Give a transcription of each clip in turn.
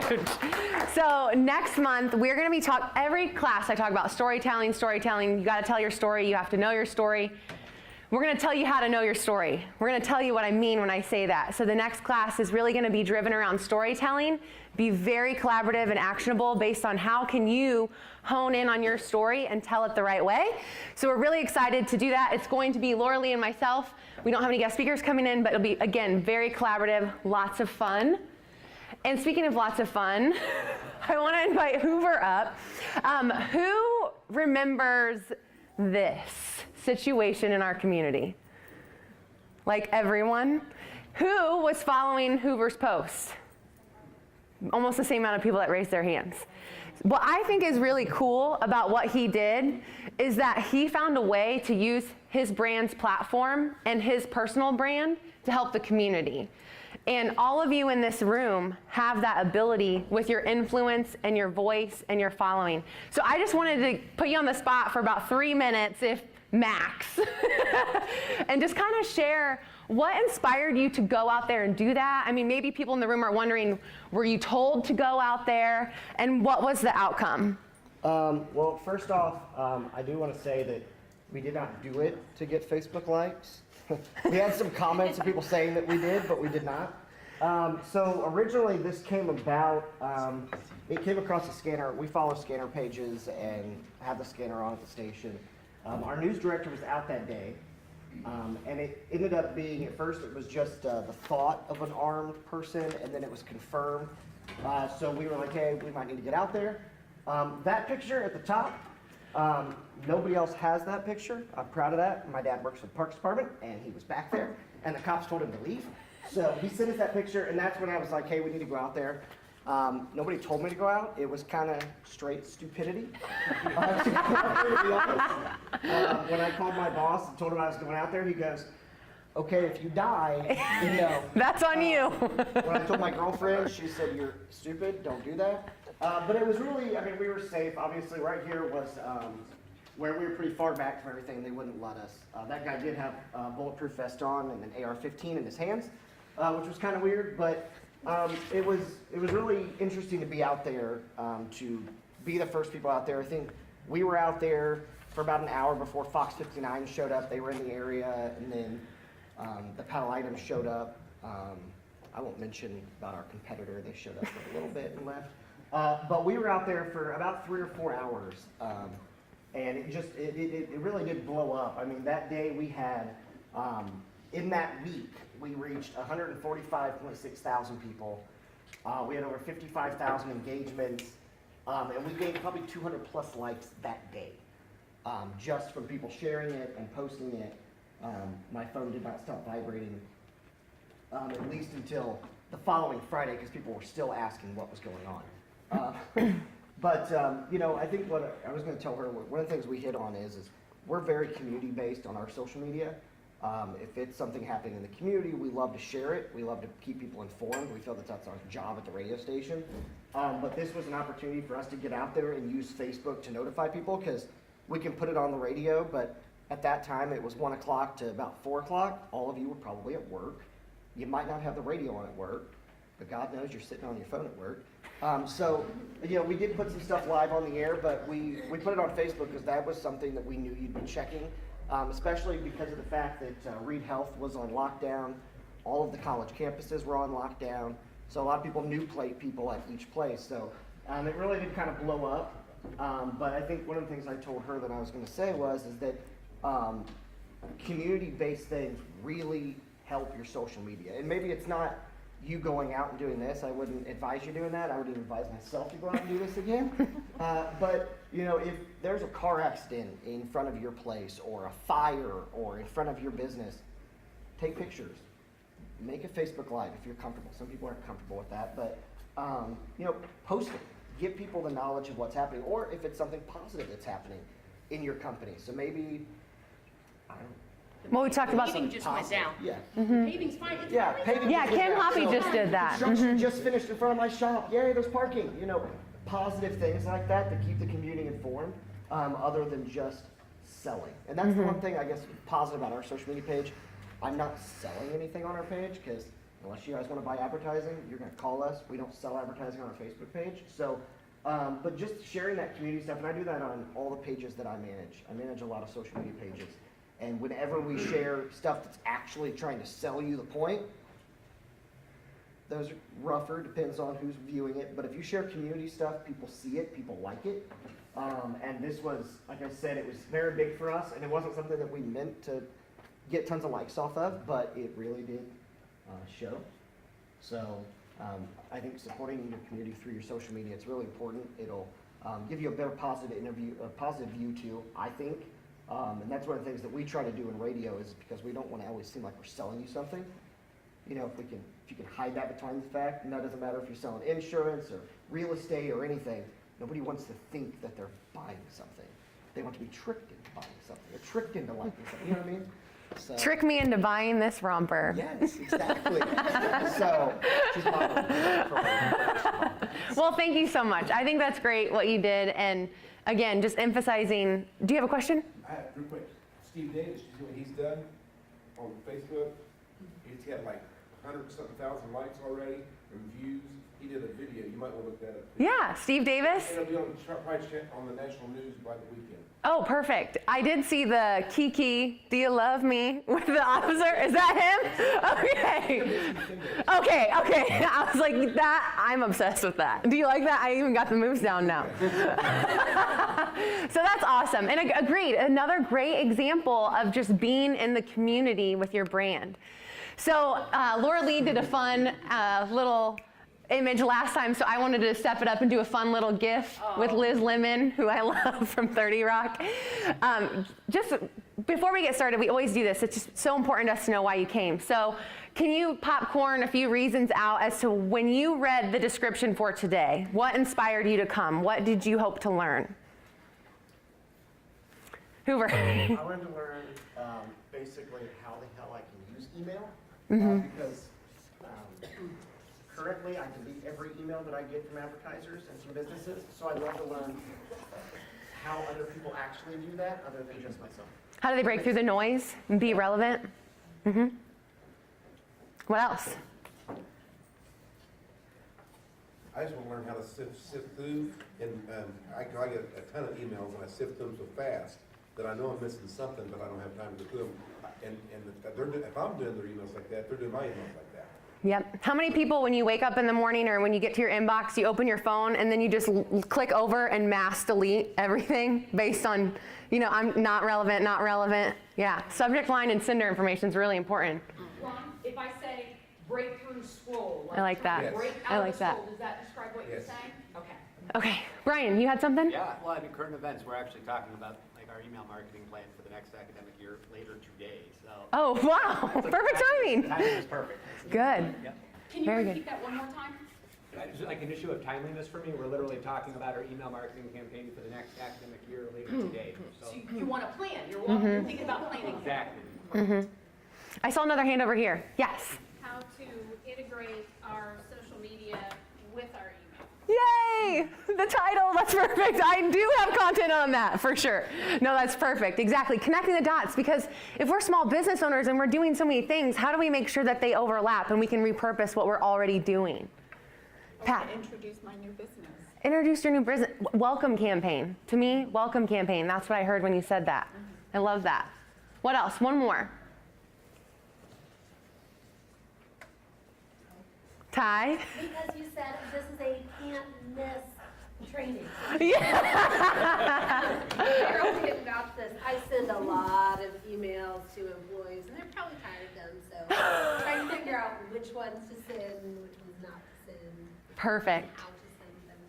huge. So next month, we're going to be every class I talk about storytelling. You got to tell your story. You have to know your story. We're going to tell you how to know your story. We're going to tell you what I mean when I say that. So the next class is really going to be driven around storytelling, be very collaborative and actionable based on how can you hone in on your story and tell it the right way. So we're really excited to do that. It's going to be Laura Lee and myself. We don't have any guest speakers coming in, but it'll be, again, very collaborative, lots of fun. And speaking of lots of fun, I want to invite Hoover up. Who remembers this situation in our community? Like everyone? Who was following Hoover's post? Almost the same amount of people that raised their hands. What I think is really cool about what he did is that he found a way to use his brand's platform and his personal brand to help the community. And all of you in this room have that ability with your influence and your voice and your following. So I just wanted to put you on the spot for about 3 minutes, if max, and just kind of share what inspired you to go out there and do that. I mean, maybe people in the room are wondering, were you told to go out there, and what was the outcome? Well, first off, I do want to say that we did not do it to get Facebook likes. We had some comments of people saying that we did, but we did not. So originally this came about, it came across a scanner. We follow scanner pages and have the scanner on at the station. Our news director was out that day, and it ended up being, at first it was just the thought of an armed person, and then it was confirmed. So we were like, hey, we might need to get out there. That picture at the top, nobody else has that picture. I'm proud of that. My dad works for the Parks Department, and he was back there, and the cops told him to leave. So he sent us that picture, and that's when I was like, hey, we need to go out there. Nobody told me to go out. It was kind of straight stupidity. To be honest. When I called my boss and told him I was going out there, he goes, okay, if you die, you know. That's on you. When I told my girlfriend, she said, you're stupid, don't do that. But it was really, I mean, we were safe. Obviously, right here was where we were pretty far back from everything. They wouldn't let us. That guy did have a bulletproof vest on and an AR-15 in his hands, which was kind of weird. But it was really interesting to be out there, to be the first people out there. I think we were out there for about an hour before Fox 59 showed up. They were in the area, and then the Pal Items showed up. I won't mention about our competitor. They showed up for a little bit and left. But we were out there for about 3 or 4 hours, and it really did blow up. I mean, that day we had, in that week, we reached 145.6 thousand people. We had over 55,000 engagements, and we gained probably 200 plus likes that day, just from people sharing it and posting it. My phone did not stop vibrating, at least until the following Friday, because people were still asking what was going on. But you know, I think what I was going to tell her, one of the things we hit on is we're very community-based on our social media. If it's something happening in the community, we love to share it. We love to keep people informed. We feel that that's our job at the radio station. But this was an opportunity for us to get out there and use Facebook to notify people, because we can put it on the radio, but at that time it was 1 o'clock to about 4 o'clock. All of you were probably at work. You might not have the radio on at work, but God knows you're sitting on your phone at work. So, you know, we did put some stuff live on the air, but we put it on Facebook because that was something that we knew you'd be checking, especially because of the fact that Reed Health was on lockdown. All of the college campuses were on lockdown. So a lot of people knew people at each place. So it really did kind of blow up. But I think one of the things I told her that I was going to say is that community-based things really help your social media. And maybe it's not you going out and doing this. I wouldn't advise you doing that. I would even advise myself to go out and do this again. But you know, if there's a car accident in front of your place, or a fire, or in front of your business, take pictures. Make a Facebook Live if you're comfortable. Some people aren't comfortable with that, but you know, post it. Give people the knowledge of what's happening, or if it's something positive that's happening in your company. So maybe, I don't know. Well, we talked about paving just went down. Yeah. Paving's fine. It's Paving. Yeah, Kim Hoppy just did that. Construction just finished in front of my shop. Yay, there's parking. You know, positive things like that to keep the community informed, other than just selling. And that's the one thing I guess positive about our social media page. I'm not selling anything on our page, because unless you guys want to buy advertising, you're going to call us. We don't sell advertising on our Facebook page. So, but just sharing that community stuff, and I do that on all the pages that I manage. I manage a lot of social media pages. And whenever we share stuff that's actually trying to sell you the point, those are rougher, depends on who's viewing it. But if you share community stuff, people see it, people like it. And this was, like I said, it was very big for us, and it wasn't something that we meant to get tons of likes off of, but it really did show. So I think supporting your community through your social media, it's really important. It'll give you a better positive view too, I think. And that's one of the things that we try to do in radio is because we don't want to always seem like we're selling you something. You know, if you can hide that behind the fact, and that doesn't matter if you're selling insurance or real estate or anything, nobody wants to think that they're buying something. They want to be tricked into buying something. They're tricked into liking something, you know what I mean? So, Trick me into buying this romper. yes, exactly. So, she's Well, thank you so much. I think that's great what you did. And again, just emphasizing, do you have a question? I have real quick. Steve Davis, you see what he's done on Facebook? He's got like 100-something thousand likes already and views. He did a video. You might want to look that up. Yeah, Steve Davis. It'll be on the national news by the weekend. Oh, perfect. I did see the Kiki, do you love me, with the officer. Is that him? Okay. Okay. I was like, that, I'm obsessed with that. Do you like that? I even got the moves down now. So that's awesome. And agreed, another great example of just being in the community with your brand. So Laura Lee did a fun little image last time, so I wanted to step it up and do a fun little GIF with Liz Lemon, who I love from 30 Rock. Just before we get started, we always do this. It's just so important to us to know why you came. So can you popcorn a few reasons out as to when you read the description for today, what inspired you to come? What did you hope to learn? Hoover. I wanted to learn basically how the hell I can use email because currently I delete every email that I get from advertisers and from businesses, so I'd love to learn how other people actually do that other than just myself. How do they break through the noise and be relevant? What else? I just want to learn how to sift through, and I get a ton of emails, and I sift them so fast that I know I'm missing something, but I don't have time to go through them. And if I'm doing their emails like that, they're doing my emails like that. Yep. How many people, when you wake up in the morning or when you get to your inbox, you open your phone and then you just click over and mass delete everything based on, you know, I'm not relevant, not relevant. Yeah. Subject line and sender information is really important. Ron, if I say breakthrough scroll. I like that. Yes. Break I out like the that. scroll, does that describe what you're Yes. saying? Okay. Okay. Brian, you had something? Yeah, well, I mean, current events, we're actually talking about like our email marketing plan for the next academic year later today, so. Oh, wow. Perfect timing. Timing is perfect. Good. Yep. Can you Very repeat that one more time? Just like an issue of timeliness for me, we're literally talking about our email marketing campaign for the next academic year later today, so. So you want to plan, you're thinking about planning. Exactly. I saw another hand over here. Yes. How to integrate our social media with our email. Yay! The title, that's perfect. I do have content on that, for sure. No, that's perfect. Exactly. Connecting the dots, because if we're small business owners and we're doing so many things, how do we make sure that they overlap and we can repurpose what we're already doing? Pat. Introduce my new business. Introduce your new business. Welcome campaign. To me, welcome campaign. That's what I heard when you said that. I love that. What else? One more. Ty? Because you said this is a can't miss training. Yeah. Carol about this. I send a lot of emails to employees, and they're probably tired of them, so trying to figure out which ones to send, which ones not to send. Perfect. How to send them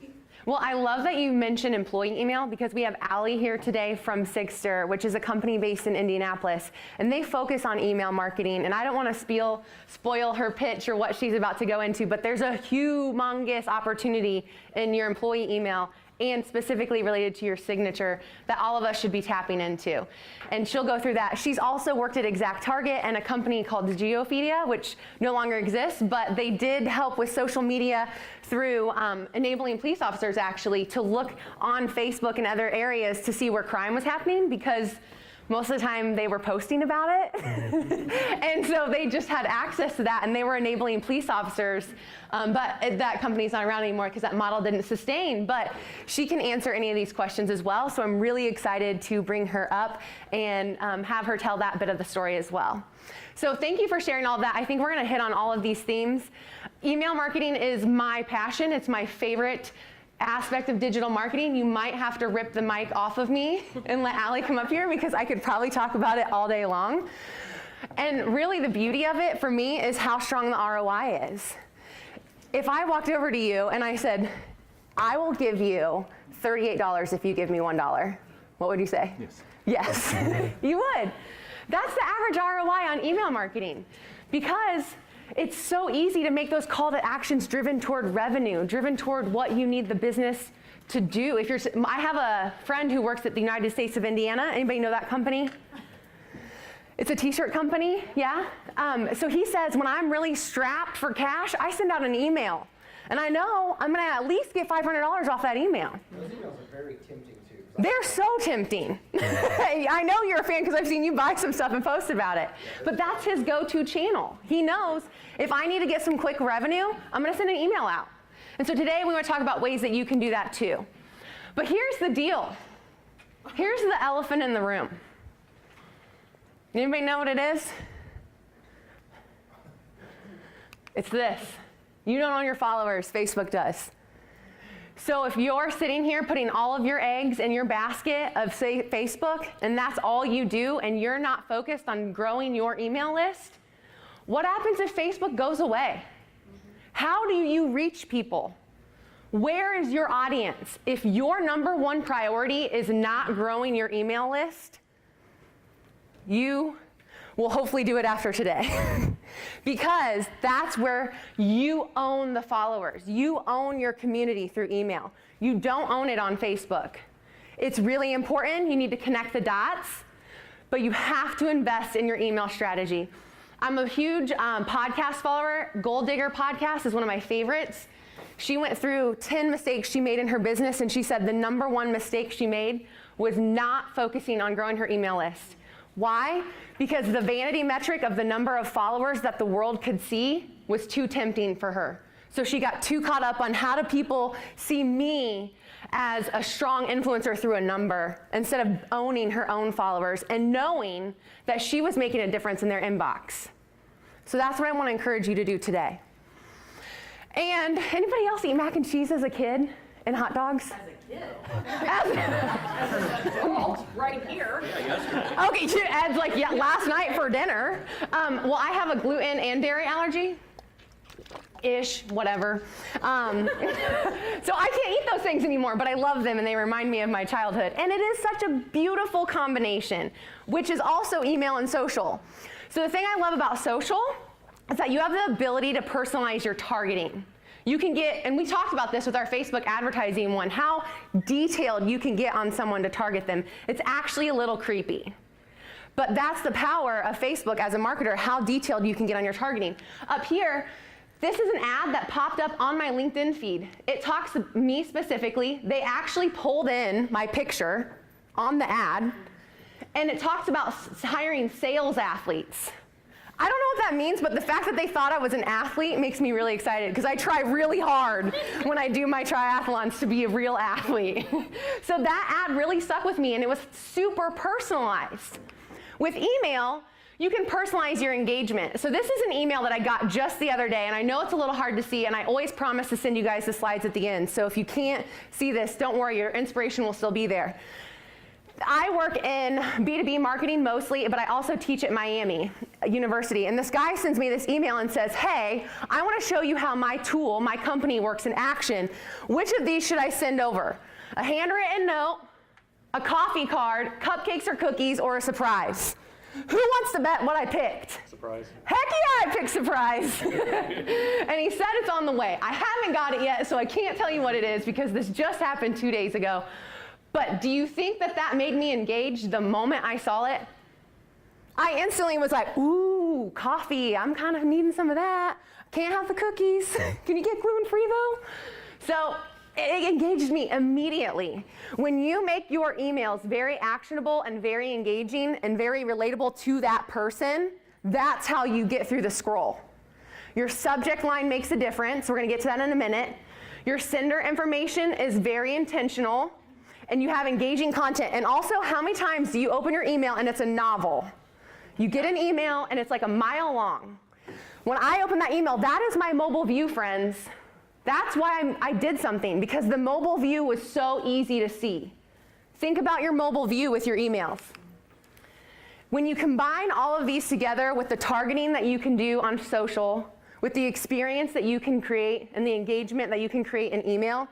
nicely. Well, I love that you mentioned employee email because we have Allie here today from Sigster, which is a company based in Indianapolis, and they focus on email marketing. And I don't want to spoil her pitch or what she's about to go into, but there's a humongous opportunity in your employee email and specifically related to your signature that all of us should be tapping into. And she'll go through that. She's also worked at Exact Target and a company called Geofedia, which no longer exists, but they did help with social media through enabling police officers actually to look on Facebook and other areas to see where crime was happening, because Most of the time they were posting about it. And so they just had access to that, and they were enabling police officers. But that company's not around anymore because that model didn't sustain. But she can answer any of these questions as well. So I'm really excited to bring her up and have her tell that bit of the story as well. So thank you for sharing all of that. I think we're going to hit on all of these themes. Email marketing is my passion. It's my favorite aspect of digital marketing. You might have to rip the mic off of me and let Allie come up here because I could probably talk about it all day long. And really the beauty of it for me is how strong the ROI is. If I walked over to you and I said, I will give you $38 if you give me $1, what would you say? Yes. Yes, you would. That's the average ROI on email marketing because it's so easy to make those call to actions driven toward revenue, driven toward what you need the business to do. I have a friend who works at the United States of Indiana. Anybody know that company? It's a t-shirt company, yeah? So he says, when I'm really strapped for cash, I send out an email. And I know I'm gonna at least get $500 off that email. Those emails are very tempting too. They're so tempting. I know you're a fan because I've seen you buy some stuff and post about it. But that's his go-to channel. He knows if I need to get some quick revenue, I'm going to send an email out. And so today we want to talk about ways that you can do that too. But here's the deal. Here's the elephant in the room. Anybody know what it is? It's this. You don't own your followers. Facebook does. So if you're sitting here putting all of your eggs in your basket of, say, Facebook, and that's all you do, and you're not focused on growing your email list, what happens if Facebook goes away? How do you reach people? Where is your audience? If your number one priority is not growing your email list, you will hopefully do it after today. Because that's where you own the followers. You own your community through email. You don't own it on Facebook. It's really important. You need to connect the dots, but you have to invest in your email strategy. I'm a huge podcast follower. Gold Digger podcast is one of my favorites. She went through 10 mistakes she made in her business, and she said the number one mistake she made was not focusing on growing her email list. Why? Because the vanity metric of the number of followers that the world could see was too tempting for her. So she got too caught up on how do people see me as a strong influencer through a number instead of owning her own followers and knowing that she was making a difference in their inbox. So that's what I want to encourage you to do today. And anybody else eat mac and cheese as a kid and hot dogs? As a kid. Well, right here. Okay, Ed's like, yeah, last night for dinner. Well, I have a gluten and dairy allergy. Ish, whatever. So I can't eat those things anymore, but I love them and they remind me of my childhood. And it is such a beautiful combination, which is also email and social. So the thing I love about social is that you have the ability to personalize your targeting. You can get, and we talked about this with our Facebook advertising one, how detailed you can get on someone to target them. It's actually a little creepy. But that's the power of Facebook as a marketer, how detailed you can get on your targeting. Up here, this is an ad that popped up on my LinkedIn feed. It talks to me specifically. They actually pulled in my picture on the ad, and it talks about hiring sales athletes. I don't know what that means, but the fact that they thought I was an athlete makes me really excited because I try really hard when I do my triathlons to be a real athlete. So that ad really stuck with me, and it was super personalized. With email, you can personalize your engagement. So this is an email that I got just the other day, and I know it's a little hard to see, and I always promise to send you guys the slides at the end. So if you can't see this, don't worry, your inspiration will still be there. I work in B2B marketing mostly, but I also teach at Miami University. And this guy sends me this email and says, hey, I want to show you how my tool, my company works in action. Which of these should I send over? A handwritten note, a coffee card, cupcakes or cookies, or a surprise? Who wants to bet what I picked? Surprise. Heck yeah, I picked surprise. And he said it's on the way. I haven't got it yet, so I can't tell you what it is because this just happened 2 days ago. But do you think that that made me engaged the moment I saw it? I instantly was like, ooh, coffee. I'm kind of needing some of that. Can't have the cookies. Can you get gluten-free though? So It engaged me immediately. When you make your emails very actionable and very engaging and very relatable to that person, that's how you get through the scroll. Your subject line makes a difference. We're going to get to that in a minute. Your sender information is very intentional, and you have engaging content. And also, how many times do you open your email and it's a novel? You get an email and it's like a mile long. When I open that email, that is my mobile view, friends. That's why I did something, because the mobile view was so easy to see. Think about your mobile view with your emails. When you combine all of these together with the targeting that you can do on social, with the experience that you can create and the engagement that you can create in email,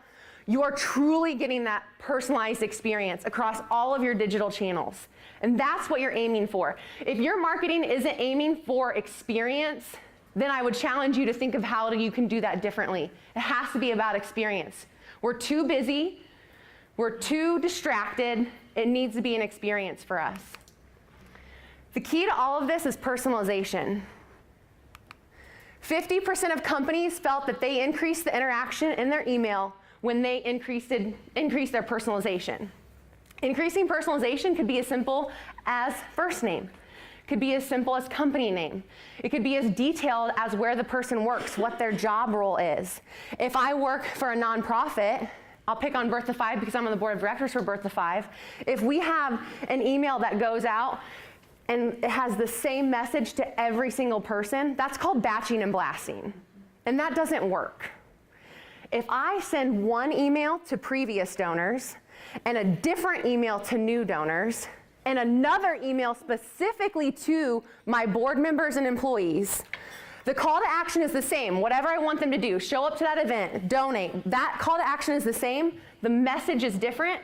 you are truly getting that personalized experience across all of your digital channels. And that's what you're aiming for. If your marketing isn't aiming for experience, then I would challenge you to think of how you can do that differently. It has to be about experience. We're too busy, we're too distracted, it needs to be an experience for us. The key to all of this is personalization. 50% of companies felt that they increased the interaction in their email when they increased their personalization. Increasing personalization could be as simple as first name. Could be as simple as company name. It could be as detailed as where the person works, what their job role is. If I work for a nonprofit, I'll pick on Birth to 5 because I'm on the board of directors for Birth to 5. If we have an email that goes out and it has the same message to every single person, that's called batching and blasting. And that doesn't work. If I send one email to previous donors and a different email to new donors, and another email specifically to my board members and employees, the call to action is the same. Whatever I want them to do, show up to that event, donate, that call to action is the same. The message is different.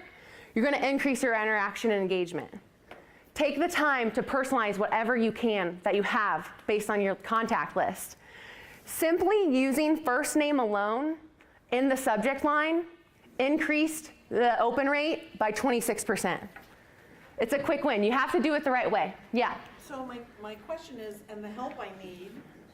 You're going to increase your interaction and engagement. Take the time to personalize whatever you can that you have based on your contact list. Simply using first name alone in the subject line increased the open rate by 26%. It's a quick win. You have to do it the right way. Yeah. So my question is, and the help I need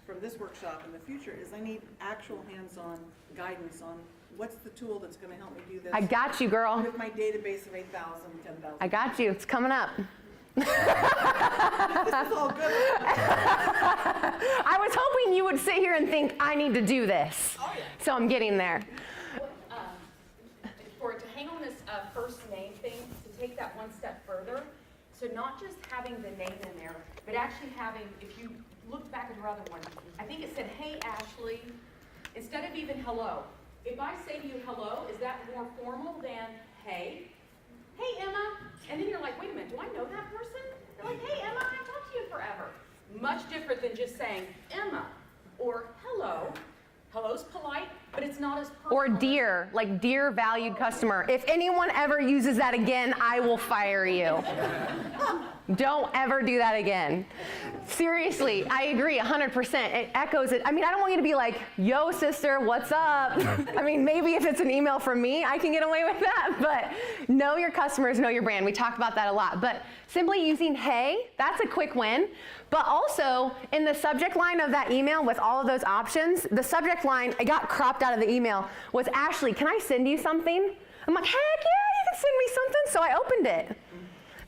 from this workshop in the future is I need actual hands-on guidance on what's the tool that's going to help me do this. I got you, girl. With my database of 8,000, 10,000. I got you. It's coming up. This is all good. I was hoping you would sit here and think, I need to do this. Oh, yeah. So I'm getting there. To hang on this first name thing, to take that one step further, so not just having the name in there, but actually having, if you look back at your other one, I think it said, hey, Ashley, instead of even hello. If I say to you hello, is that more formal than hey? Hey, Emma. And then you're like, wait a minute, do I know that person? They're like, hey, Emma, I've talked to you forever. Much different than just saying Emma or hello. Hello's polite, but it's not as personal. Or dear, like dear valued customer. If anyone ever uses that again, I will fire you. Don't ever do that again. Seriously, I agree 100%. It echoes it. I mean, I don't want you to be like, yo, sister, what's up? I mean, maybe if it's an email from me, I can get away with that. But know your customers, know your brand. We talk about that a lot. But simply using hey, that's a quick win. But also, in the subject line of that email with all of those options, the subject line, it got cropped out of the email, was, Ashley, can I send you something? I'm like, heck yeah, you can send me something. So I opened it.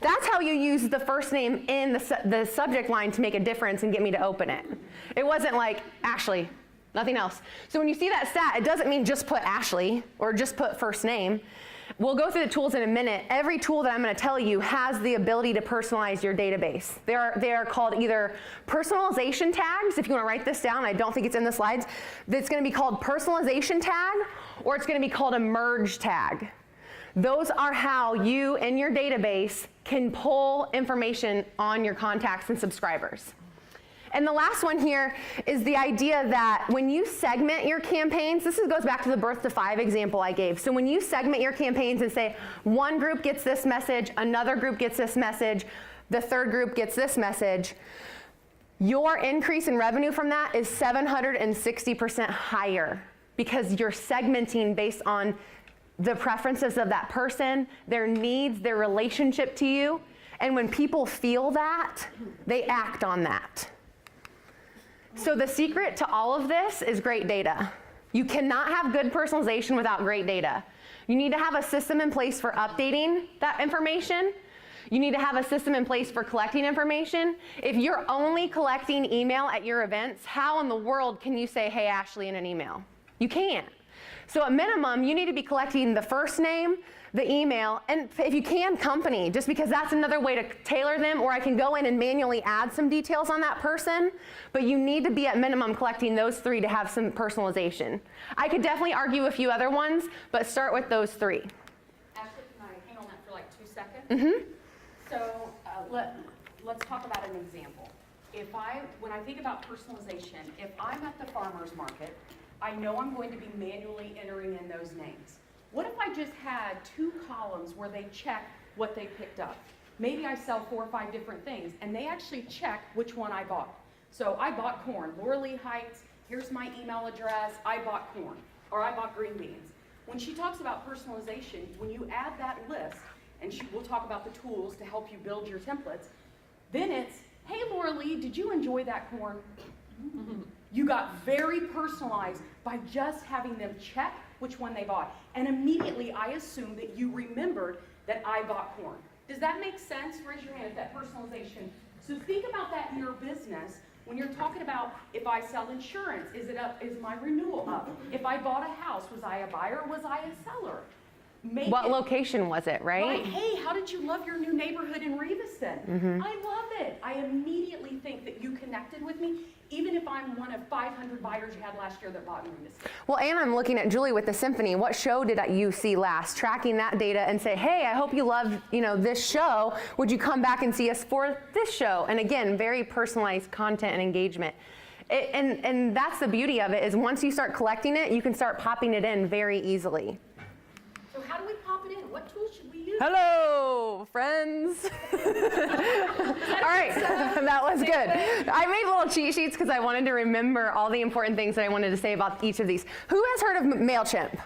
That's how you use the first name in the subject line to make a difference and get me to open it. It wasn't like, Ashley, nothing else. So when you see that stat, it doesn't mean just put Ashley or just put first name. We'll go through the tools in a minute. Every tool that I'm going to tell you has the ability to personalize your database. They are called either personalization tags, if you want to write this down. I don't think it's in the slides. It's going to be called personalization tag, or it's going to be called a merge tag. Those are how you, in your database, can pull information on your contacts and subscribers. And the last one here is the idea that when you segment your campaigns, this goes back to the Birth to 5 example I gave. So when you segment your campaigns and say, one group gets this message, another group gets this message, the third group gets this message, your increase in revenue from that is 760% higher because you're segmenting based on the preferences of that person, their needs, their relationship to you. And when people feel that, they act on that. So the secret to all of this is great data. You cannot have good personalization without great data. You need to have a system in place for updating that information. You need to have a system in place for collecting information. If you're only collecting email at your events, how in the world can you say, hey, Ashley, in an email? You can't. So at minimum, you need to be collecting the first name, the email, and if you can, company, just because that's another way to tailor them, or I can go in and manually add some details on that person, but you need to be at minimum collecting those 3 to have some personalization. I could definitely argue a few other ones, but start with those 3. Ashley, can I hang on that for like 2 seconds? Mm-hmm. So let's talk about an example. When I think about personalization, if I'm at the farmer's market, I know I'm going to be manually entering in those names. What if I just had 2 columns where they check what they picked up? Maybe I sell 4 or 5 different things, and they actually check which one I bought. So I bought corn, Laura Lee Heights, here's my email address, I bought corn, or I bought green beans. When she talks about personalization, when you add that list, and we'll talk about the tools to help you build your templates, then it's, hey Laura Lee, did you enjoy that corn? You got very personalized by just having them check which one they bought. And immediately I assume that you remembered that I bought corn. Does that make sense? Raise your hand if that personalization. So think about that in your business when you're talking about if I sell insurance, is it up? Is my renewal up? If I bought a house, was I a buyer or was I a seller? What location was it, right? Hey, how did you love your new neighborhood in Reveston? I love it. I immediately think that you connected with me, even if I'm one of 500 buyers you had last year that bought in Reveston. Well, and I'm looking at Julie with the symphony. What show did you see last? Tracking that data and say, hey, I hope you love, this show. Would you come back and see us for this show? And again, very personalized content and engagement. And that's the beauty of it, is once you start collecting it, you can start popping it in very easily. So how do we pop it in? What tools should we use? Hello, friends. All right, that was good. I made little cheat sheets because I wanted to remember all the important things that I wanted to say about each of these. Who has heard of MailChimp?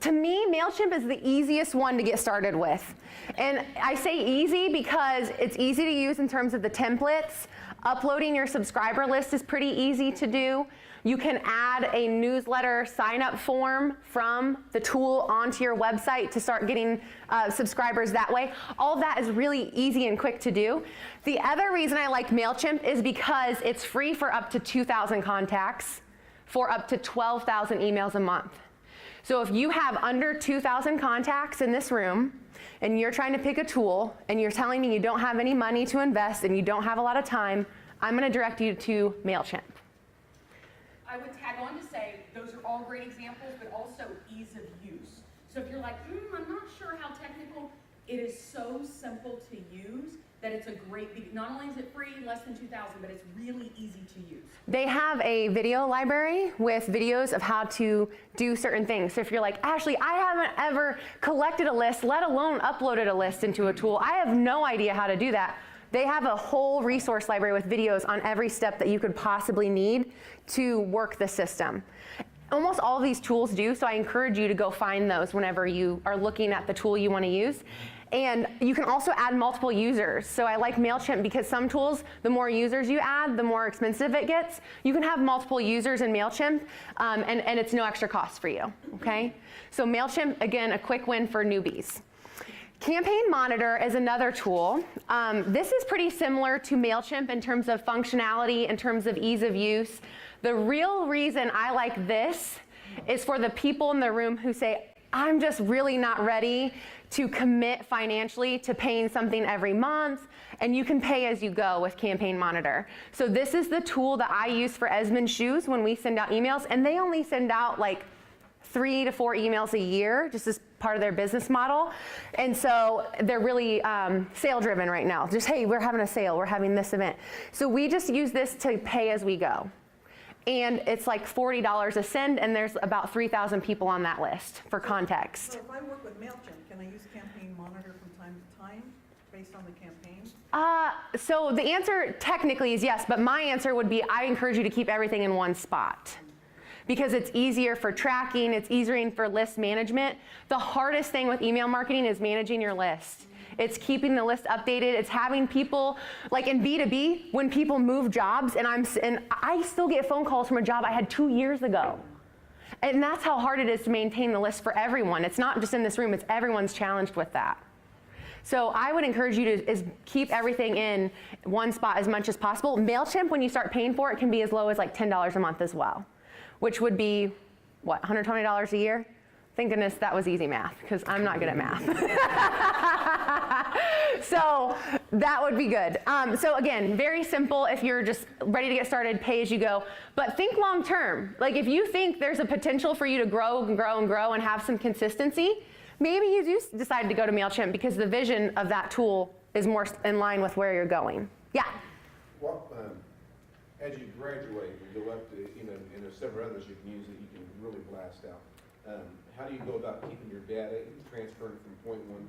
To me, MailChimp is the easiest one to get started with. And I say easy because it's easy to use in terms of the templates. Uploading your subscriber list is pretty easy to do. You can add a newsletter sign-up form from the tool onto your website to start getting subscribers that way. All of that is really easy and quick to do. The other reason I like MailChimp is because it's free for up to 2,000 contacts for up to 12,000 emails a month. So if you have under 2,000 contacts in this room, and you're trying to pick a tool, and you're telling me you don't have any money to invest and you don't have a lot of time, I'm going to direct you to MailChimp. I would tag on to say those are all great examples, but also ease of use. So if you're like, I'm not sure how technical, it is so simple to use that it's a great, not only is it free, less than 2,000, but it's really easy to use. They have a video library with videos of how to do certain things. So if you're like, Ashley, I haven't ever collected a list, let alone uploaded a list into a tool. I have no idea how to do that. They have a whole resource library with videos on every step that you could possibly need to work the system. Almost all of these tools do, so I encourage you to go find those whenever you are looking at the tool you want to use. And you can also add multiple users. So I like MailChimp because some tools, the more users you add, the more expensive it gets. You can have multiple users in MailChimp, and it's no extra cost for you, okay? So MailChimp, again, a quick win for newbies. Campaign Monitor is another tool. This is pretty similar to MailChimp in terms of functionality, in terms of ease of use. The real reason I like this is for the people in the room who say, I'm just really not ready to commit financially to paying something every month, and you can pay as you go with Campaign Monitor. So this is the tool that I use for Esmond Shoes when we send out emails, and they only send out like 3 to 4 emails a year, just as part of their business model. And so they're really sale driven right now. Just, hey, we're having a sale, we're having this event. So we just use this to pay as we go. And it's like $40 a send, and there's about 3,000 people on that list for context. So if I work with MailChimp, can I use Campaign Monitor from time to time based on the campaign? So the answer technically is yes, but my answer would be I encourage you to keep everything in one spot, because it's easier for tracking, it's easier for list management. The hardest thing with email marketing is managing your list. It's keeping the list updated. It's having people, like in B2B, when people move jobs, and I still get phone calls from a job I had 2 years ago. And that's how hard it is to maintain the list for everyone. It's not just in this room, it's everyone's challenged with that. So I would encourage you to keep everything in one spot as much as possible. MailChimp, when you start paying for it, can be as low as like $10 a month as well, which would be, what, $120 a year? Thank goodness that was easy math, because I'm not good at math. So that would be good. So again, very simple. If you're just ready to get started, pay as you go. But think long term. Like if you think there's a potential for you to grow and grow and grow and have some consistency, maybe you do decide to go to MailChimp because the vision of that tool is more in line with where you're going. Yeah? Well, as you graduate and go up to, and there's several others you can use that you can really blast out. How do you go about keeping your data and transferring from point one?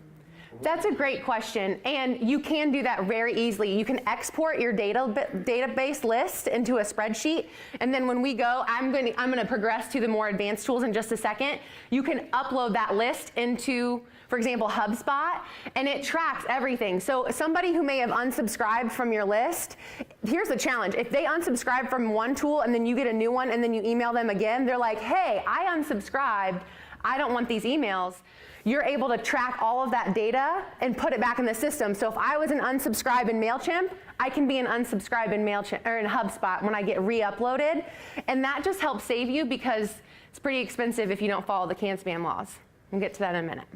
That's a great question, and you can do that very easily. You can export your database list into a spreadsheet, and then when we go, I'm going to progress to the more advanced tools in just a second. You can upload that list into, for example, HubSpot, and it tracks everything. So somebody who may have unsubscribed from your list, here's the challenge. If they unsubscribe from one tool and then you get a new one and then you email them again, they're like, hey, I unsubscribed. I don't want these emails. You're able to track all of that data and put it back in the system. So if I was an unsubscribe in MailChimp, I can be an unsubscribe in MailChimp or in HubSpot when I get re-uploaded. And that just helps save you because it's pretty expensive if you don't follow the can spam laws. We'll get to that in a minute.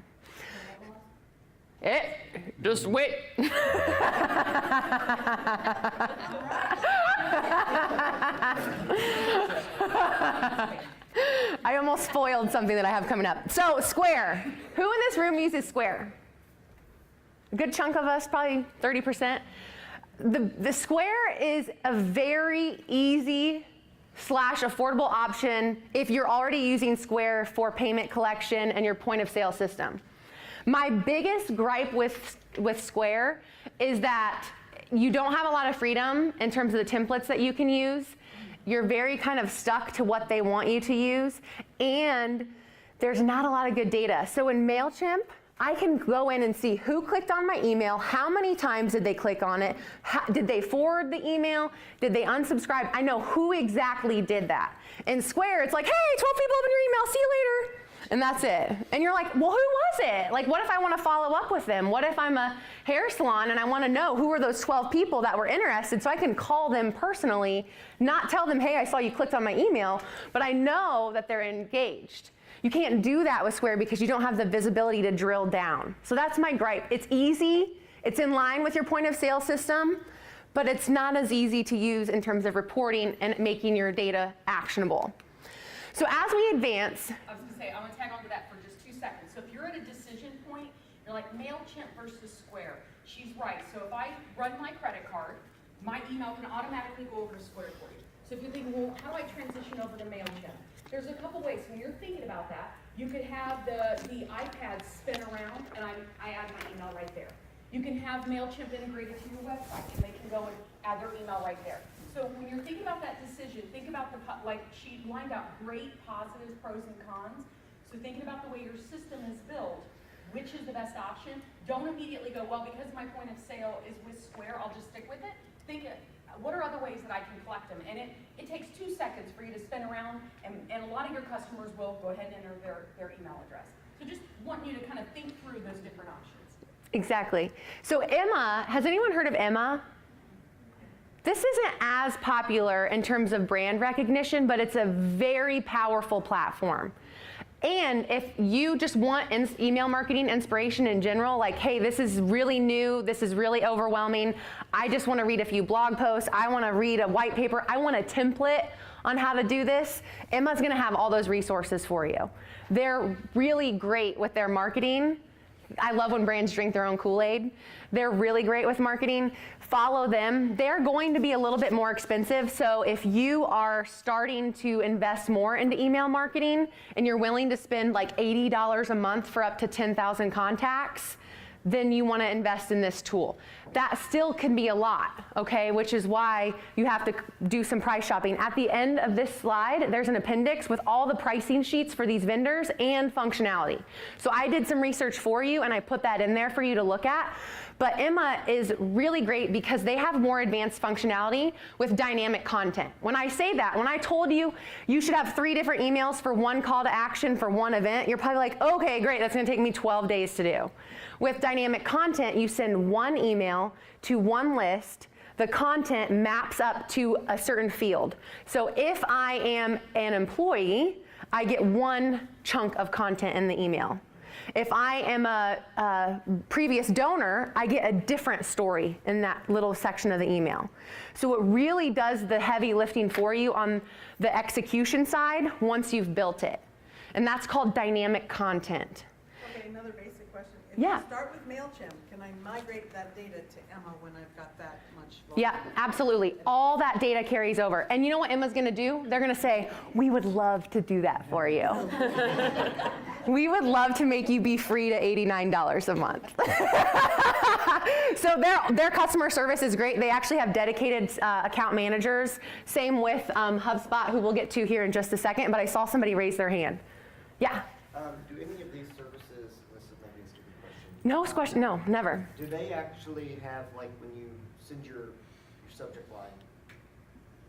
Just wait. I almost spoiled something that I have coming up. So Square. Who in this room uses Square? A good chunk of us, probably 30%. The Square is a very easy / affordable option if you're already using Square for payment collection and your point of sale system. My biggest gripe with Square is that you don't have a lot of freedom in terms of the templates that you can use. You're very kind of stuck to what they want you to use, and there's not a lot of good data. So in MailChimp, I can go in and see who clicked on my email, how many times did they click on it, did they forward the email, did they unsubscribe? I know who exactly did that. In Square, it's like, hey, 12 people opened your email, see you later. And that's it. And you're like, well, who was it? Like, what if I want to follow up with them? What if I'm a hair salon and I want to know who were those 12 people that were interested so I can call them personally, not tell them, hey, I saw you clicked on my email, but I know that they're engaged. You can't do that with Square because you don't have the visibility to drill down. So that's my gripe. It's easy. It's in line with your point of sale system, but it's not as easy to use in terms of reporting and making your data actionable. So as we advance, I was gonna say, I'm gonna tag on to that for just 2 seconds. So if you're at a decision point, you're like MailChimp versus Square. She's right. So if I run my credit card, my email can automatically go over to Square for you. So if you're thinking, well, how do I transition over to MailChimp? There's a couple ways. When you're thinking about that, you could have the iPad spin around, and I add my email right there. You can have MailChimp integrated to your website, and they can go and add their email right there. So when you're thinking about that decision, think about like she lined out great positives, pros and cons. So thinking about the way your system is built, which is the best option? Don't immediately go, well, because my point of sale is with Square, I'll just stick with it. Think, what are other ways that I can collect them? And it takes 2 seconds for you to spin around, and a lot of your customers will go ahead and enter their email address. So just want you to kind of think through those different options. exactly. So Emma, has anyone heard of Emma? This isn't as popular in terms of brand recognition, but it's a very powerful platform. And if you just want email marketing inspiration in general, like, hey, this is really new, this is really overwhelming, I just want to read a few blog posts, I want to read a white paper, I want a template on how to do this, Emma's going to have all those resources for you. They're really great with their marketing. I love when brands drink their own Kool-Aid. They're really great with marketing. Follow them. They're going to be a little bit more expensive, so if you are starting to invest more into email marketing and you're willing to spend like $80 a month for up to 10,000 contacts, then you want to invest in this tool. That still can be a lot, okay, which is why you have to do some price shopping. At the end of this slide, there's an appendix with all the pricing sheets for these vendors and functionality. So I did some research for you and I put that in there for you to look at. But Emma is really great because they have more advanced functionality with dynamic content. When I say that, when I told you you should have 3 different emails for one call to action for one event, you're probably like, okay, great, that's gonna take me 12 days to do. With dynamic content, you send one email to one list. The content maps up to a certain field. So if I am an employee, I get one chunk of content in the email. If I am a previous donor, I get a different story in that little section of the email. So it really does the heavy lifting for you on the execution side once you've built it. And that's called dynamic content. Okay, another basic question. If Yeah. I start with MailChimp, can I migrate that data to Emma when I've got that much? Yeah, absolutely. All that data carries over. And you know what Emma's gonna do? They're gonna say, we would love to do that for you. We would love to make you be free to $89 a month. So their customer service is great. They actually have dedicated account managers. Same with HubSpot, who we'll get to here in just a second, but I saw somebody raise their hand. Yeah? Do any of these services, this might be a stupid question. No question, no, never. Do they actually have, like, when you send your subject line,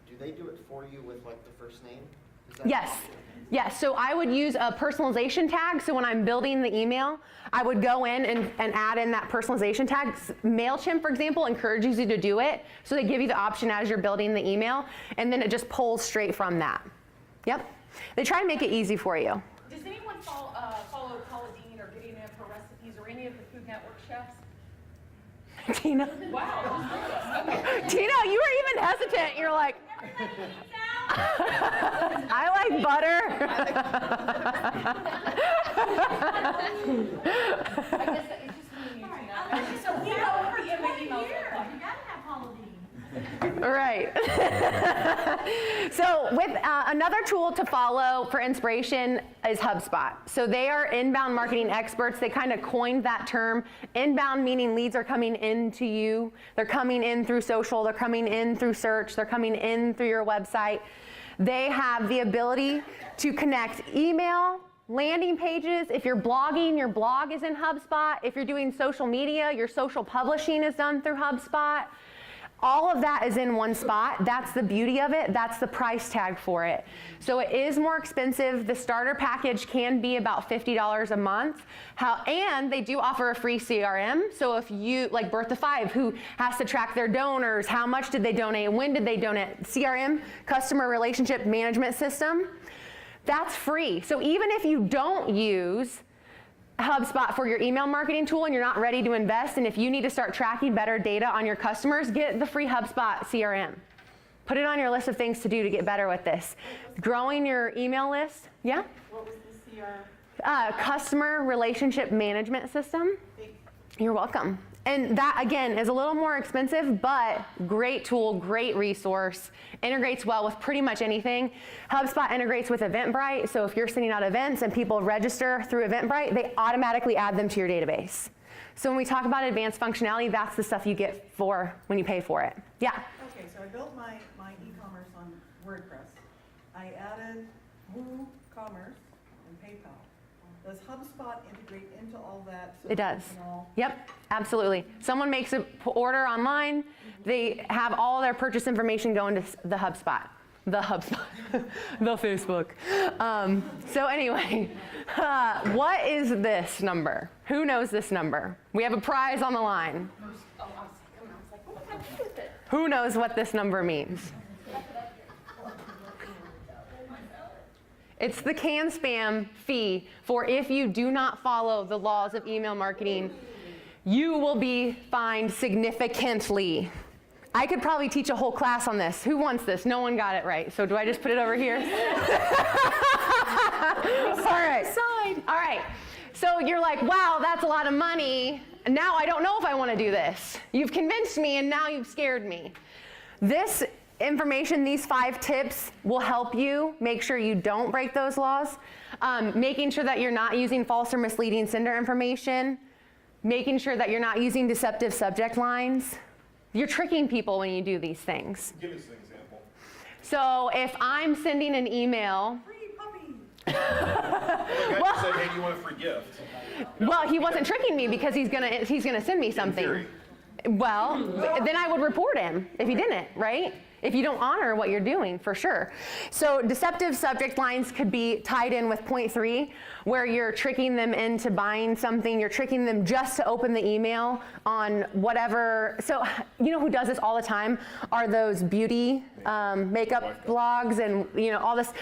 do they do it for you with, like, the first name? Is that Yes. Yes, so I would use a personalization tag. So when I'm building the email, I would go in and add in that personalization tag. MailChimp, for example, encourages you to do it. So they give you the option as you're building the email, and then it just pulls straight from that. Yep. They try to make it easy for you. Does anyone follow Paula Dean or Gideon for recipes or any of the Food Network chefs? Tina? Wow. Okay. Tina, you were even hesitant. You're like, I like butter. I guess that it's just me and you, Tina. So we know what the emails look like. You gotta have Halloween. Right. So with another tool to follow for inspiration is HubSpot. So they are inbound marketing experts. They kind of coined that term. Inbound meaning leads are coming into you. They're coming in through social. They're coming in through search. They're coming in through your website. They have the ability to connect email, landing pages. If you're blogging, your blog is in HubSpot. If you're doing social media, your social publishing is done through HubSpot. All of that is in one spot. That's the beauty of it. That's the price tag for it. So it is more expensive. The starter package can be about $50 a month. And they do offer a free CRM. So if you, like Birth to 5, who has to track their donors, how much did they donate, when did they donate, CRM, customer relationship management system, that's free. So even if you don't use HubSpot for your email marketing tool and you're not ready to invest, and if you need to start tracking better data on your customers, get the free HubSpot CRM. Put it on your list of things to do to get better with this. Growing your email list, yeah? What was the CR? Customer relationship management system. You're welcome. And that, again, is a little more expensive, but great tool, great resource, integrates well with pretty much anything. HubSpot integrates with Eventbrite, so if you're sending out events and people register through Eventbrite, they automatically add them to your database. So when we talk about advanced functionality, that's the stuff you get for when you pay for it. Yeah? Okay, so I built my e-commerce on WordPress. I added WooCommerce and PayPal. Does HubSpot integrate into all that? So It does. can all- Yep, absolutely. Someone makes an order online, they have all their purchase information go into the HubSpot. The HubSpot, the Facebook. So anyway, what is this number? Who knows this number? We have a prize on the line. Oh, I was like, what am I doing with it? Who knows what this number means? It's the can spam fee for if you do not follow the laws of email marketing, you will be fined significantly. I could probably teach a whole class on this. Who wants this? No one got it right. So do I just put it over here? All right. All right. So you're like, wow, that's a lot of money. Now I don't know if I want to do this. You've convinced me and now you've scared me. This information, these 5 tips will help you make sure you don't break those laws. Making sure that you're not using false or misleading sender information. Making sure that you're not using deceptive subject lines. You're tricking people when you do these things. Give us an example. So if I'm sending an email, Free puppy. Well, said, hey, do you want a free gift? well, he wasn't tricking me because he's gonna send me something. theory. Well, then I would report him if he didn't, right? If you don't honor what you're doing, for sure. So deceptive subject lines could be tied in with point 3, where you're tricking them into buying something. You're tricking them just to open the email on whatever. So you know who does this all the time are those beauty makeup blogs and all this.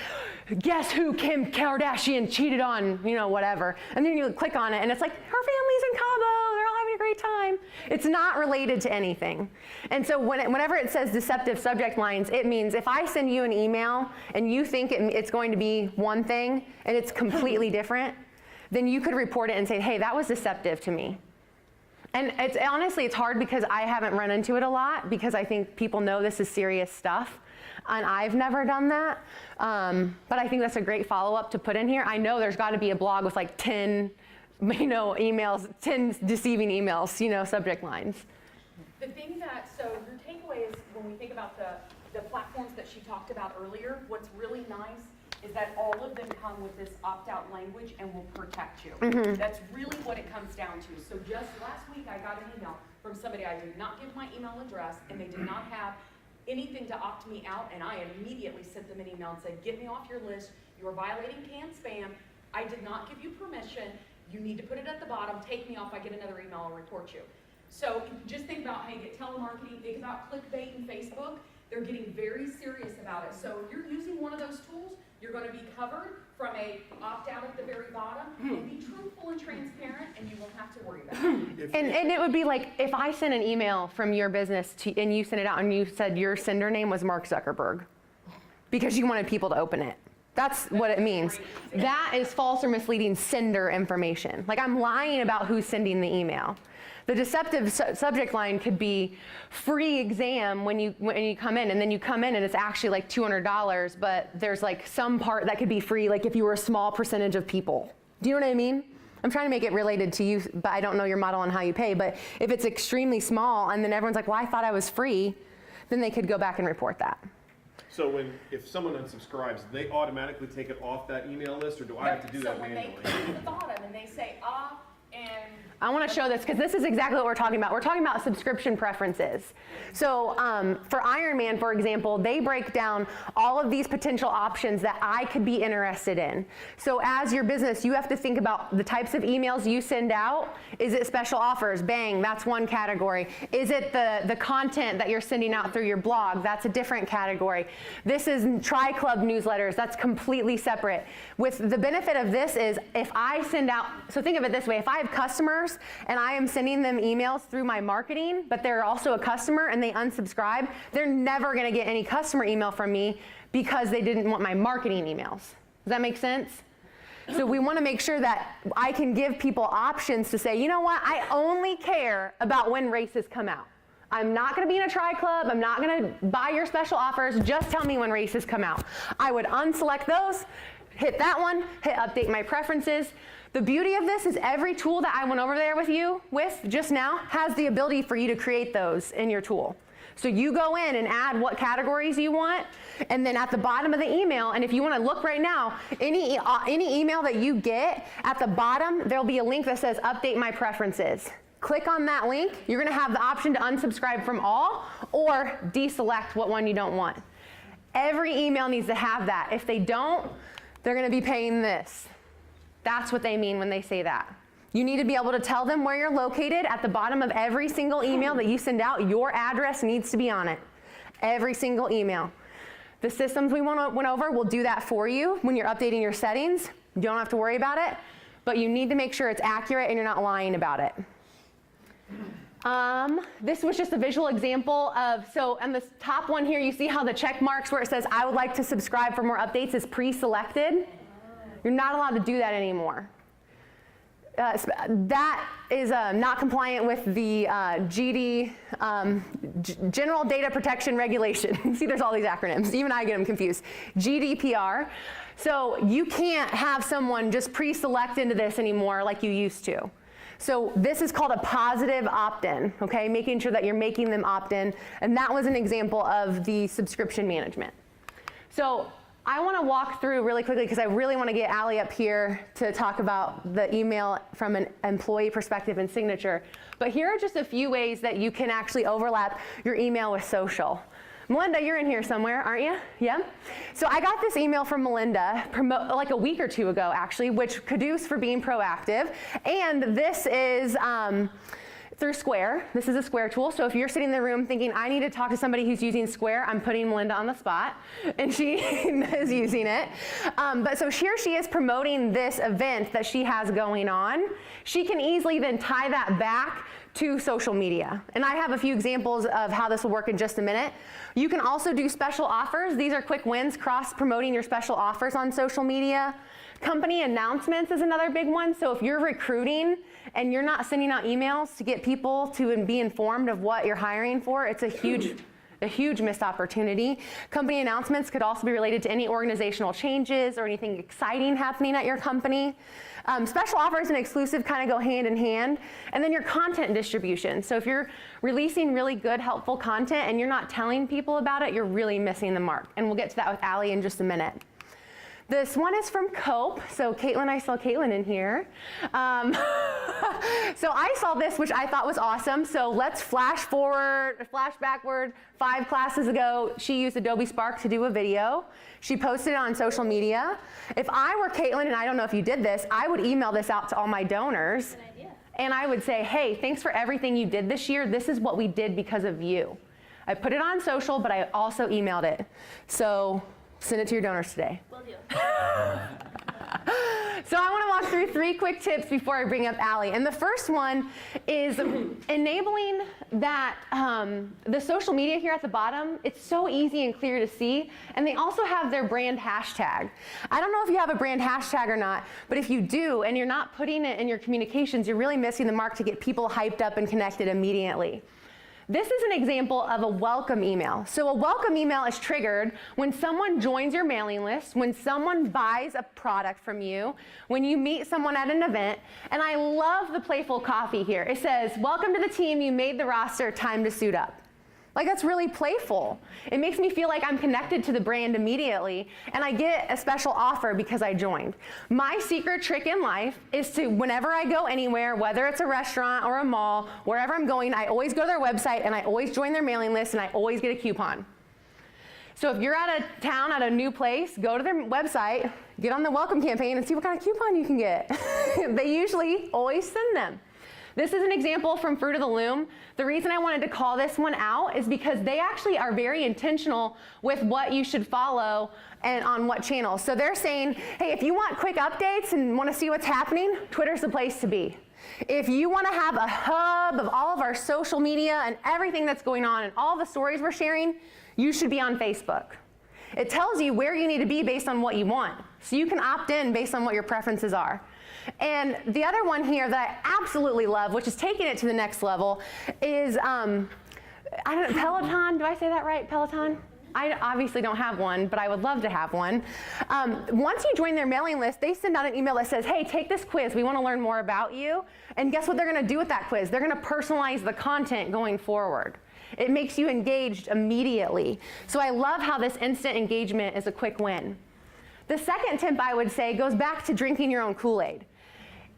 Guess who Kim Kardashian cheated on, whatever. And then you click on it and it's like, her family's in Cabo, they're all having a great time. It's not related to anything. And so whenever it says deceptive subject lines, it means if I send you an email and you think it's going to be one thing and it's completely different, then you could report it and say, hey, that was deceptive to me. And honestly, it's hard because I haven't run into it a lot because I think people know this is serious stuff. And I've never done that. But I think that's a great follow-up to put in here. I know there's got to be a blog with like 10, emails, 10 deceiving emails, subject lines. The thing so your takeaway is when we think about the platforms that she talked about earlier, what's really nice is that all of them come with this opt-out language and will protect you. That's really what it comes down to. So just last week I got an email from somebody, I did not give my email address and they did not have anything to opt me out, and I immediately sent them an email and said, get me off your list, you are violating canned spam, I did not give you permission, you need to put it at the bottom, take me off, I get another email, I'll report you. So just think about, hey, get telemarketing, think about clickbait and Facebook, they're getting very serious about it. So if you're using one of those tools, you're going to be covered from a opt-out at the very bottom, and be truthful and transparent, and you won't have to worry about it. And it would be like if I sent an email from your business and you sent it out and you said your sender name was Mark Zuckerberg because you wanted people to open it. That's what it means. That is false or misleading sender information. Like I'm lying about who's sending the email. The deceptive subject line could be free exam when you come in, and then you come in and it's actually like $200, but there's like some part that could be free, like if you were a small percentage of people. Do you know what I mean? I'm trying to make it related to you, but I don't know your model on how you pay. But if it's extremely small and then everyone's like, well, I thought I was free, then they could go back and report that. So if someone unsubscribes, they automatically take it off that email list, or do I have to do that manually? So when they click the bottom and they say, and I want to show this because this is exactly what we're talking about. We're talking about subscription preferences. So for Ironman, for example, they break down all of these potential options that I could be interested in. So as your business, you have to think about the types of emails you send out. Is it special offers? Bang, that's one category. Is it the content that you're sending out through your blog? That's a different category. This is Tri-Club newsletters. That's completely separate. With the benefit of this is if I send out, so think of it this way, if I have customers and I am sending them emails through my marketing, but they're also a customer and they unsubscribe, they're never going to get any customer email from me because they didn't want my marketing emails. Does that make sense? So we want to make sure that I can give people options to say, you know what, I only care about when races come out. I'm not going to be in a Tri-Club. I'm not going to buy your special offers. Just tell me when races come out. I would unselect those, hit that one, hit update my preferences. The beauty of this is every tool that I went over there with you just now has the ability for you to create those in your tool. So you go in and add what categories you want, and then at the bottom of the email, and if you want to look right now, any email that you get, at the bottom, there'll be a link that says update my preferences. Click on that link. You're going to have the option to unsubscribe from all or deselect what one you don't want. Every email needs to have that. If they don't, they're going to be paying this. That's what they mean when they say that. You need to be able to tell them where you're located. At the bottom of every single email that you send out, your address needs to be on it. Every single email. The systems we went over will do that for you when you're updating your settings. You don't have to worry about it, but you need to make sure it's accurate and you're not lying about it. This was just a visual example of, so on this top one here, you see how the check marks where it says, I would like to subscribe for more updates is pre-selected. You're not allowed to do that anymore. That is not compliant with the GD, General Data Protection Regulation. See, there's all these acronyms. Even I get them confused. GDPR. So you can't have someone just pre-select into this anymore like you used to. So this is called a positive opt-in, okay? Making sure that you're making them opt-in. And that was an example of the subscription management. So I want to walk through really quickly because I really want to get Allie up here to talk about the email from an employee perspective and signature. But here are just a few ways that you can actually overlap your email with social. Melinda, you're in here somewhere, aren't you? Yeah? So I got this email from Melinda like a week or two ago, actually, which kudos for being proactive. And this is through Square. This is a Square tool. So if you're sitting in the room thinking, I need to talk to somebody who's using Square, I'm putting Melinda on the spot, and she is using it. But so here she is promoting this event that she has going on. She can easily then tie that back to social media. And I have a few examples of how this will work in just a minute. You can also do special offers. These are quick wins, cross-promoting your special offers on social media. Company announcements is another big one. So if you're recruiting and you're not sending out emails to get people to be informed of what you're hiring for, it's a huge missed opportunity. Company announcements could also be related to any organizational changes or anything exciting happening at your company. Special offers and exclusive kind of go hand in hand. And then your content distribution. So if you're releasing really good, helpful content and you're not telling people about it, you're really missing the mark. And we'll get to that with Allie in just a minute. This one is from Cope. So Caitlin, I saw Caitlin in here. So I saw this, which I thought was awesome. So let's flash backward. 5 classes ago, she used Adobe Spark to do a video. She posted it on social media. If I were Caitlin, and I don't know if you did this, I would email this out to all my donors. Good idea. And I would say, hey, thanks for everything you did this year. This is what we did because of you. I put it on social, but I also emailed it. So send it to your donors today. Will do. So I want to walk through 3 quick tips before I bring up Allie. And the first one is enabling that the social media here at the bottom, it's so easy and clear to see. And they also have their brand hashtag. I don't know if you have a brand hashtag or not, but if you do and you're not putting it in your communications, you're really missing the mark to get people hyped up and connected immediately. This is an example of a welcome email. So a welcome email is triggered when someone joins your mailing list, when someone buys a product from you, when you meet someone at an event. And I love the playful copy here. It says, welcome to the team, you made the roster, time to suit up. Like, that's really playful. It makes me feel like I'm connected to the brand immediately, and I get a special offer because I joined. My secret trick in life is to, whenever I go anywhere, whether it's a restaurant or a mall, wherever I'm going, I always go to their website, and I always join their mailing list, and I always get a coupon. So if you're at a town, at a new place, go to their website, get on the welcome campaign, and see what kind of coupon you can get. They usually always send them. This is an example from Fruit of the Loom. The reason I wanted to call this one out is because they actually are very intentional with what you should follow and on what channels. So they're saying, hey, if you want quick updates and want to see what's happening, Twitter's the place to be. If you want to have a hub of all of our social media and everything that's going on and all the stories we're sharing, you should be on Facebook. It tells you where you need to be based on what you want. So you can opt in based on what your preferences are. And the other one here that I absolutely love, which is taking it to the next level, is I don't know, Peloton. Do I say that right? Peloton? I obviously don't have one, but I would love to have one. Once you join their mailing list, they send out an email that says, hey, take this quiz. We want to learn more about you. And guess what they're going to do with that quiz? They're going to personalize the content going forward. It makes you engaged immediately. So I love how this instant engagement is a quick win. The second tip I would say goes back to drinking your own Kool-Aid.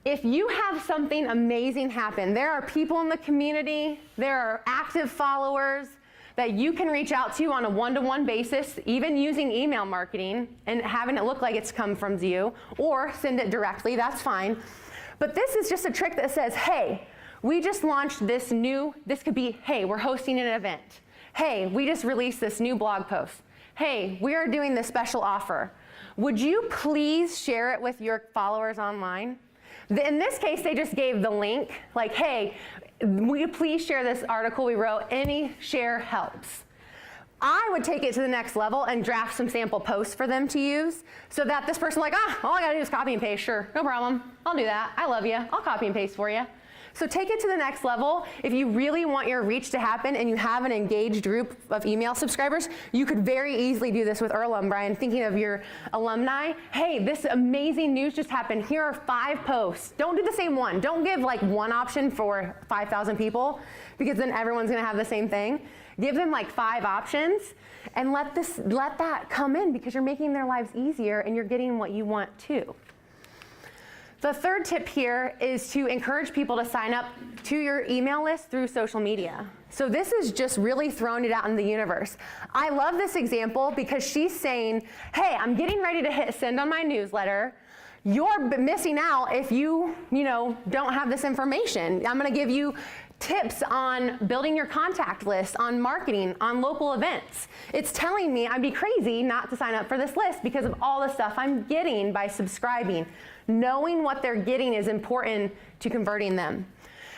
If you have something amazing happen, there are people in the community, there are active followers that you can reach out to on a one-to-one basis, even using email marketing and having it look like it's come from you, or send it directly, that's fine. But this is just a trick that says, hey, we just launched this could be, hey, we're hosting an event. Hey, we just released this new blog post. Hey, we are doing this special offer. Would you please share it with your followers online? In this case, they just gave the link, like, hey, will you please share this article we wrote? Any share helps. I would take it to the next level and draft some sample posts for them to use so that this person like, all I gotta do is copy and paste, sure, no problem. I'll do that, I love you, I'll copy and paste for you. So take it to the next level. If you really want your reach to happen and you have an engaged group of email subscribers, you could very easily do this with our alumni. And thinking of your alumni, hey, this amazing news just happened. Here are 5 posts. Don't do the same one. Don't give like one option for 5,000 people because then everyone's gonna have the same thing. Give them like 5 options and let that come in, because you're making their lives easier and you're getting what you want too. The third tip here is to encourage people to sign up to your email list through social media. So this is just really throwing it out in the universe. I love this example because she's saying, hey, I'm getting ready to hit send on my newsletter. You're missing out if you don't have this information. I'm gonna give you tips on building your contact list, on marketing, on local events. It's telling me I'd be crazy not to sign up for this list because of all the stuff I'm getting by subscribing. Knowing what they're getting is important to converting them.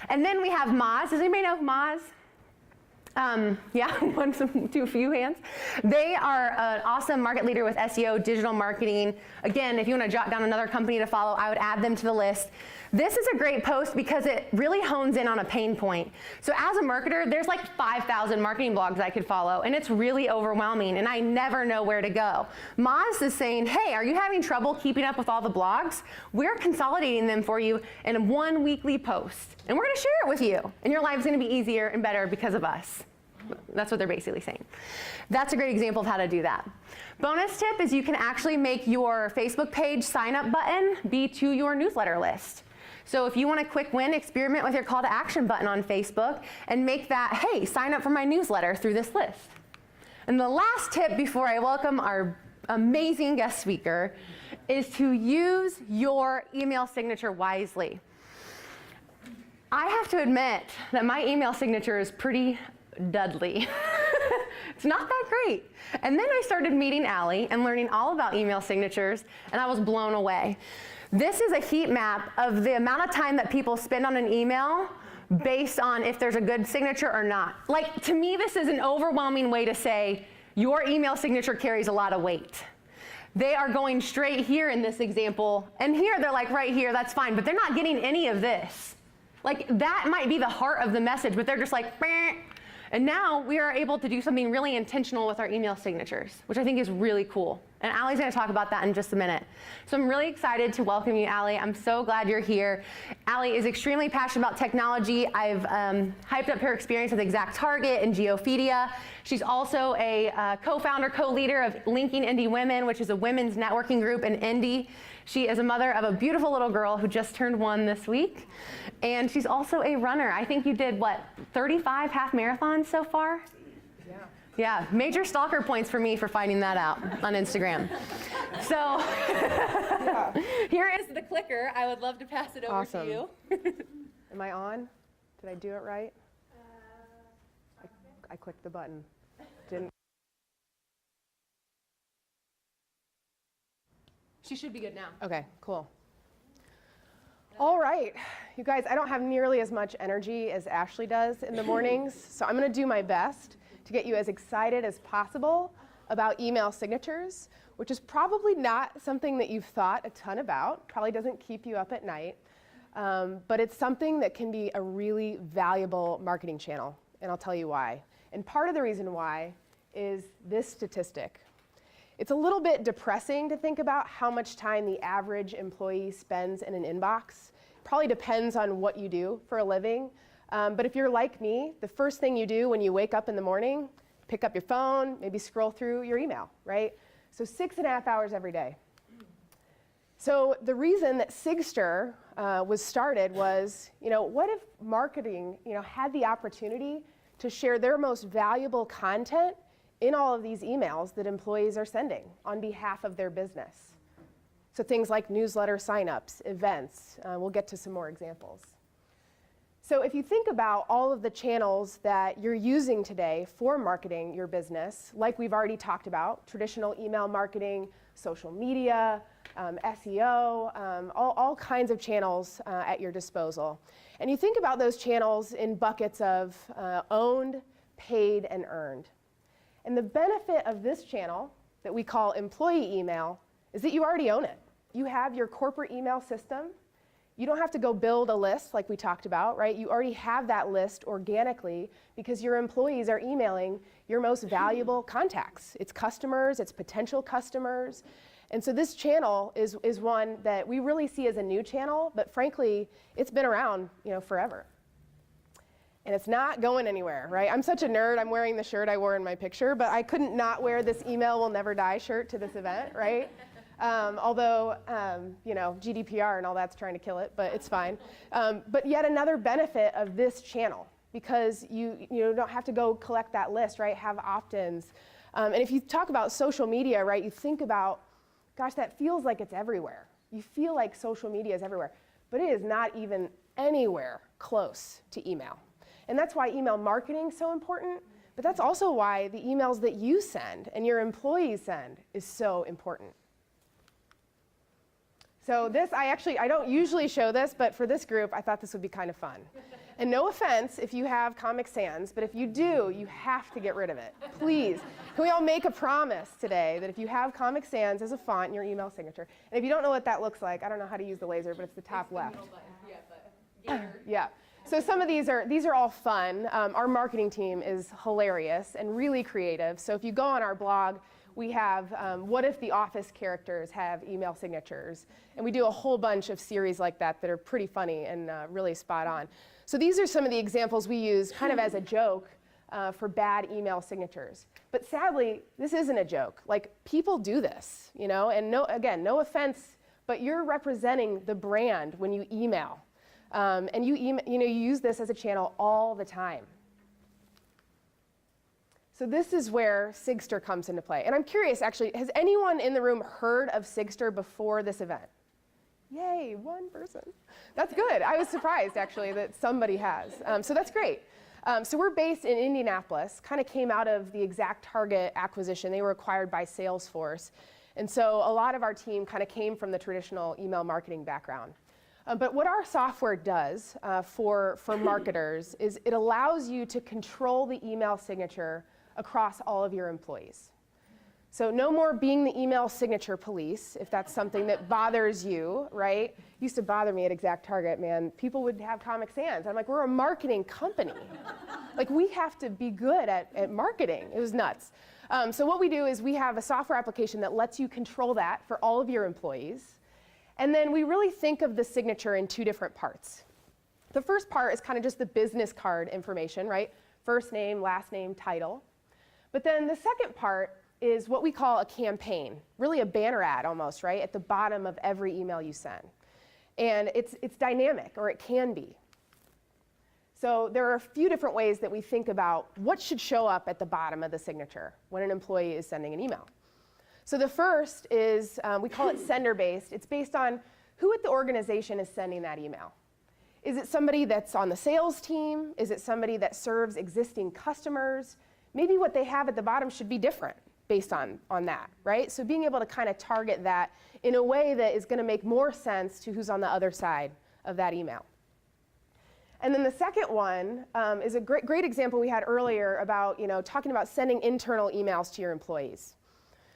And then we have Moz. Does anybody know Moz? Yeah, a few hands. They are an awesome market leader with SEO, digital marketing. Again, if you want to jot down another company to follow, I would add them to the list. This is a great post because it really hones in on a pain point. So as a marketer, there's like 5,000 marketing blogs I could follow, and it's really overwhelming, and I never know where to go. Moz is saying, hey, are you having trouble keeping up with all the blogs? We're consolidating them for you in one weekly post, and we're going to share it with you, and your life's going to be easier and better because of us. That's what they're basically saying. That's a great example of how to do that. Bonus tip is you can actually make your Facebook page sign up button be to your newsletter list. So if you want a quick win, experiment with your call to action button on Facebook and make that, hey, sign up for my newsletter through this list. And the last tip before I welcome our amazing guest speaker is to use your email signature wisely. I have to admit that my email signature is pretty Dudley. It's not that great. And then I started meeting Allie and learning all about email signatures, and I was blown away. This is a heat map of the amount of time that people spend on an email based on if there's a good signature or not. Like, to me, this is an overwhelming way to say your email signature carries a lot of weight. They are going straight here in this example, and here they're like right here, that's fine, but they're not getting any of this. Like, that might be the heart of the message, but they're just like, bah. And now we are able to do something really intentional with our email signatures, which I think is really cool. And Allie's going to talk about that in just a minute. So I'm really excited to welcome you, Allie. I'm so glad you're here. Allie is extremely passionate about technology. I've hyped up her experience with ExactTarget and Geophedia. She's also a co-founder, co-leader of Linking Indie Women, which is a women's networking group in Indy. She is a mother of a beautiful little girl who just turned 1 this week. And she's also a runner. I think you did, what, 35 half marathons so far? Yeah, major stalker points for me for finding that out on Instagram. So here is the clicker. I would love to pass it over to you. Am I on? Did I do it right? I clicked the button. Didn't. She should be good now. Okay, cool. All right, you guys, I don't have nearly as much energy as Ashley does in the mornings, so I'm going to do my best to get you as excited as possible about email signatures, which is probably not something that you've thought a ton about, probably doesn't keep you up at night, but it's something that can be a really valuable marketing channel, and I'll tell you why. And part of the reason why is this statistic. It's a little bit depressing to think about how much time the average employee spends in an inbox. Probably depends on what you do for a living. But if you're like me, the first thing you do when you wake up in the morning, pick up your phone, maybe scroll through your email, right? So 6.5 hours every day. So the reason that Sigster was started was, what if marketing, had the opportunity to share their most valuable content in all of these emails that employees are sending on behalf of their business. So things like newsletter signups, events, we'll get to some more examples. So if you think about all of the channels that you're using today for marketing your business, like we've already talked about, traditional email marketing, social media, SEO, all kinds of channels at your disposal. And you think about those channels in buckets of owned, paid, and earned. And the benefit of this channel that we call employee email is that you already own it. You have your corporate email system. You don't have to go build a list like we talked about, right? You already have that list organically because your employees are emailing your most valuable contacts. It's customers, it's potential customers. And so this channel is one that we really see as a new channel, but frankly, it's been around, forever. and it's not going anywhere, right? I'm such a nerd, I'm wearing the shirt I wore in my picture, but I couldn't not wear this email will never die shirt to this event, right? Although, you know, GDPR and all that's trying to kill it, but it's fine. But yet another benefit of this channel, because you don't have to go collect that list, right? Have opt-ins. And if you talk about social media, right, you think about, gosh, that feels like it's everywhere. You feel like social media is everywhere, but it is not even anywhere close to email. And that's why email marketing is so important, but that's also why the emails that you send and your employees send is so important. So this, I don't usually show this, but for this group, I thought this would be kind of fun. And no offense if you have Comic Sans, but if you do, you have to get rid of it. Please, can we all make a promise today that if you have Comic Sans as a font in your email signature, and if you don't know what that looks like, I don't know how to use the laser, but it's the top left. Yeah. So some of these are all fun. Our marketing team is hilarious and really creative. So if you go on our blog, we have what if the Office characters have email signatures? And we do a whole bunch of series like that that are pretty funny and really spot on. So these are some of the examples we use kind of as a joke for bad email signatures. But sadly, this isn't a joke. Like, people do this, you know? And no offense, but you're representing the brand when you email. And you use this as a channel all the time. So this is where Sigster comes into play. And I'm curious, actually, has anyone in the room heard of Sigster before this event? Yay, one person. That's good. I was surprised, actually, that somebody has. So that's great. So we're based in Indianapolis, kind of came out of the ExactTarget acquisition. They were acquired by Salesforce. And so a lot of our team kind of came from the traditional email marketing background. But what our software does for marketers is it allows you to control the email signature across all of your employees. So no more being the email signature police, if that's something that bothers you, right? Used to bother me at ExactTarget, man. People would have Comic Sans. I'm like, we're a marketing company. Like, we have to be good at marketing. It was nuts. So what we do is we have a software application that lets you control that for all of your employees. And then we really think of the signature in two different parts. The first part is kind of just the business card information, right? First name, last name, title. But then the second part is what we call a campaign, really a banner ad almost, right, at the bottom of every email you send. And it's dynamic, or it can be. So there are a few different ways that we think about what should show up at the bottom of the signature when an employee is sending an email. So the first is, we call it sender-based. It's based on who at the organization is sending that email. Is it somebody that's on the sales team? Is it somebody that serves existing customers? Maybe what they have at the bottom should be different based on that, right? So being able to kind of target that in a way that is going to make more sense to who's on the other side of that email. And then the second one is a great example we had earlier about, talking about sending internal emails to your employees.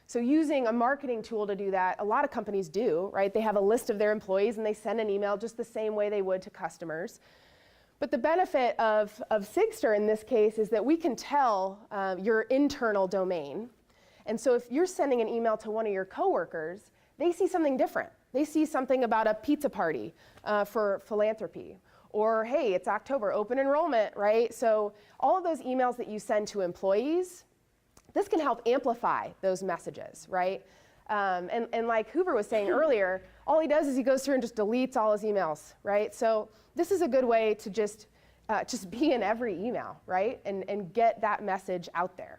So using a marketing tool to do that, a lot of companies do, right? They have a list of their employees and they send an email just the same way they would to customers. But the benefit of Sigster in this case is that we can tell your internal domain. And so if you're sending an email to one of your coworkers, they see something different. They see something about a pizza party for philanthropy. Or, hey, it's October, open enrollment, right? So all of those emails that you send to employees, this can help amplify those messages, right? And like Hoover was saying earlier, all he does is he goes through and just deletes all his emails, right? So this is a good way to just be in every email, right? And get that message out there.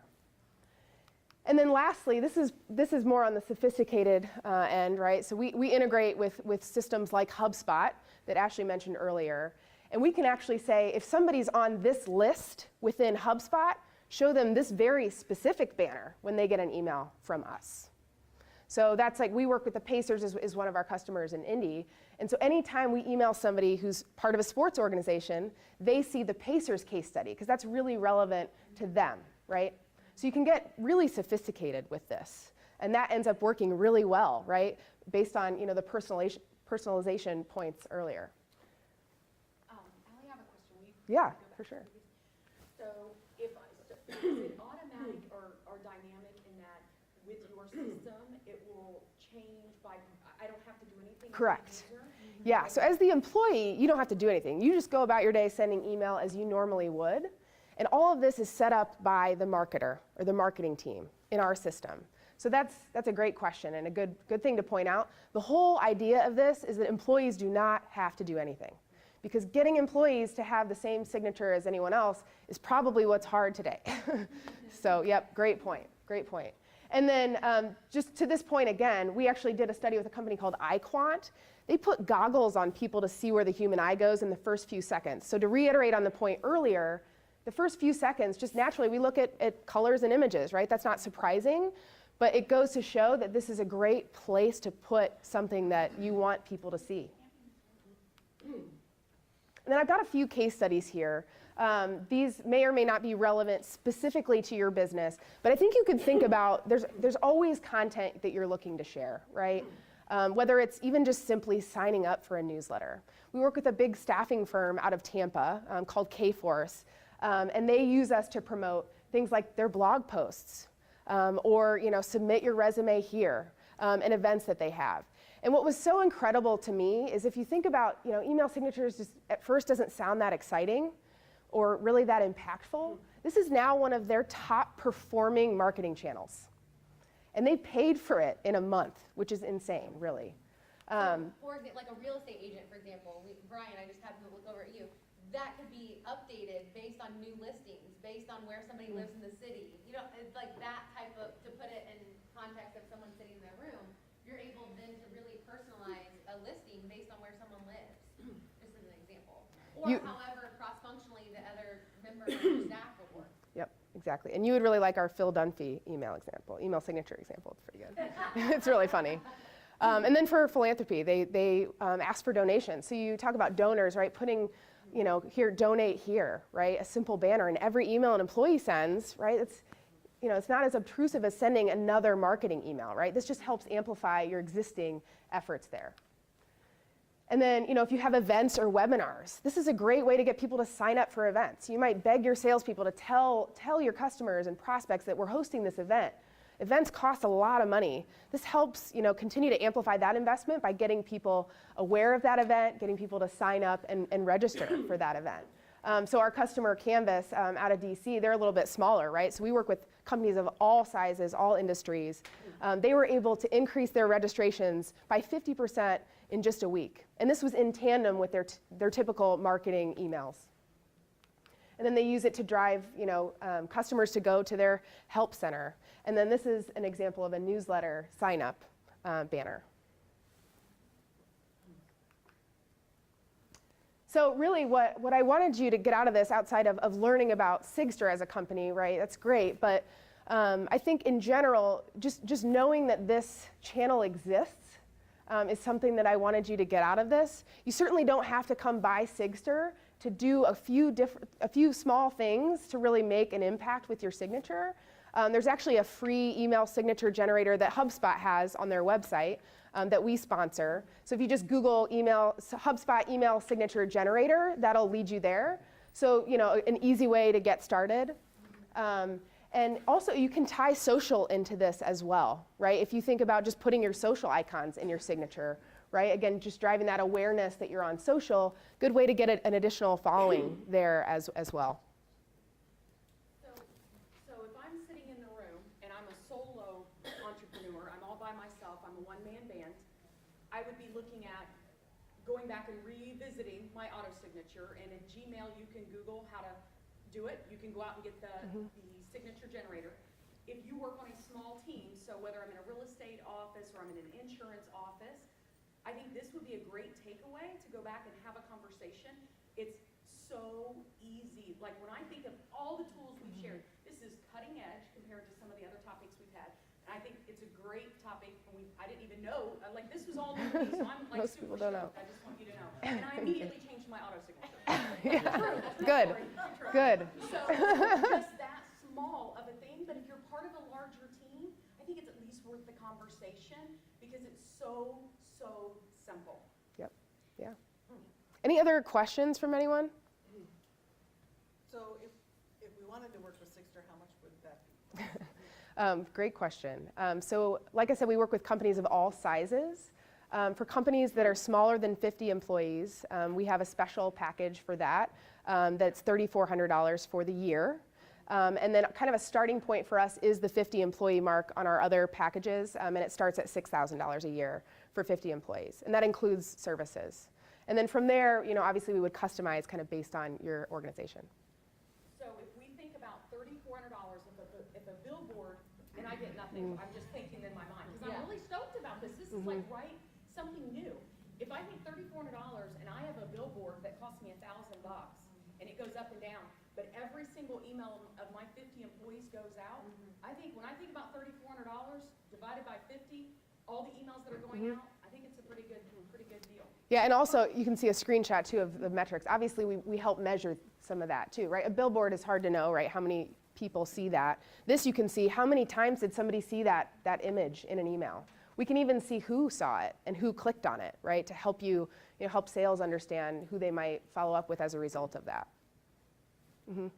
And then lastly, this is more on the sophisticated end, right? So we integrate with systems like HubSpot that Ashley mentioned earlier. And we can actually say, if somebody's on this list within HubSpot, show them this very specific banner when they get an email from us. So that's like, we work with the Pacers is one of our customers in Indy. And so anytime we email somebody who's part of a sports organization, they see the Pacers case study, because that's really relevant to them, right? So you can get really sophisticated with this. And that ends up working really well, right? Based on the personalization points earlier. Allie, I have a question. Yeah, for sure. So is it automatic or dynamic in that with your system, it will change by, I don't have to do anything? Correct. Yeah, so as the employee, you don't have to do anything. You just go about your day sending email as you normally would. And all of this is set up by the marketer or the marketing team in our system. So that's a great question and a good thing to point out. The whole idea of this is that employees do not have to do anything, because getting employees to have the same signature as anyone else is probably what's hard today. So yep, great point, great point. And then just to this point again, we actually did a study with a company called iQuant. They put goggles on people to see where the human eye goes in the first few seconds. So to reiterate on the point earlier, the first few seconds, just naturally, we look at colors and images, right? That's not surprising, but it goes to show that this is a great place to put something that you want people to see. And then I've got a few case studies here. These may or may not be relevant specifically to your business, but I think you could think about, there's always content that you're looking to share, right? Whether it's even just simply signing up for a newsletter. We work with a big staffing firm out of Tampa called Kforce, and they use us to promote things like their blog posts, or submit your resume here, and events that they have. And what was so incredible to me is if you think about, email signatures just at first doesn't sound that exciting or really that impactful. This is now one of their top performing marketing channels. And they paid for it in a month, which is insane, really. For example, like a real estate agent, for example, Brian, I just happened to look over at you. That could be updated based on new listings, based on where somebody lives in the city. It's like that type of, to put it in context of someone sitting in their room, you're able then to really personalize a listing based on where someone lives, just as an example. Or however cross-functionally the other members of your staff would work. Yep, exactly. And you would really like our Phil Dunphy email signature example. It's pretty good. It's really funny. And then for philanthropy, they ask for donations. So you talk about donors, right? Putting, here, donate here, right? A simple banner in every email an employee sends, right? It's not as obtrusive as sending another marketing email, right? This just helps amplify your existing efforts there. And then, if you have events or webinars, this is a great way to get people to sign up for events. You might beg your salespeople to tell your customers and prospects that we're hosting this event. Events cost a lot of money. This helps, continue to amplify that investment by getting people aware of that event, getting people to sign up and register for that event. So our customer Canvas out of DC, they're a little bit smaller, right? So we work with companies of all sizes, all industries. They were able to increase their registrations by 50% in just a week. And this was in tandem with their typical marketing emails. And then they use it to drive customers to go to their help center. And then this is an example of a newsletter sign-up banner. So really what I wanted you to get out of this, outside of learning about Sigster as a company, right, that's great, but I think in general, just knowing that this channel exists is something that I wanted you to get out of this. You certainly don't have to come by Sigster to do a few small things to really make an impact with your signature. There's actually a free email signature generator that HubSpot has on their website that we sponsor. So if you just Google HubSpot email signature generator, that'll lead you there. So an easy way to get started. And also you can tie social into this as well, right? If you think about just putting your social icons in your signature, right? Again, just driving that awareness that you're on social, good way to get an additional following there as well. So if I'm sitting in the room and I'm a solo entrepreneur, I'm all by myself, I'm a one-man band, I would be looking at going back and revisiting my auto signature, and in Gmail you can Google how to do it. You can go out and get the signature generator. If you work on a small team, so whether I'm in a real estate office or I'm in an insurance office, I think this would be a great takeaway to go back and have a conversation. It's so easy. Like when I think of all the tools we've shared, this is cutting edge compared to some of the other topics we've had. And I think it's a great topic. I didn't even know, this was all new to me, so I'm like Most people don't know. I just want you to know. And I immediately changed my auto signature. Yeah. True. Good. True. Good. So just that small of a thing, but if you're part of a larger team, I think it's at least worth the conversation because it's so simple. Yep. Yeah. Any other questions from anyone? So if we wanted to work with Sigster, how much would that be? Great question. So like I said, we work with companies of all sizes. For companies that are smaller than 50 employees, we have a special package for that that's $3,400 for the year. And then kind of a starting point for us is the 50 employee mark on our other packages, and it starts at $6,000 a year for 50 employees, and that includes services. And then from there, obviously we would customize kind of based on your organization. So if we think about $3,400, if a billboard, and I get nothing, I'm just thinking in my mind, because I'm really stoked about this. This is like, right, something new. If I think $3,400 and I have a billboard that costs me $1,000 and it goes up and down, but every single email of my 50 employees goes out, I think when I think about $3,400 divided by 50, all the emails that are going out, I think it's a pretty good deal. Yeah, and also you can see a screenshot too of the metrics. Obviously we help measure some of that too, right? A billboard is hard to know, right? How many people see that. This you can see how many times did somebody see that image in an email. We can even see who saw it and who clicked on it, right? To help help sales understand who they might follow up with as a result of that. Really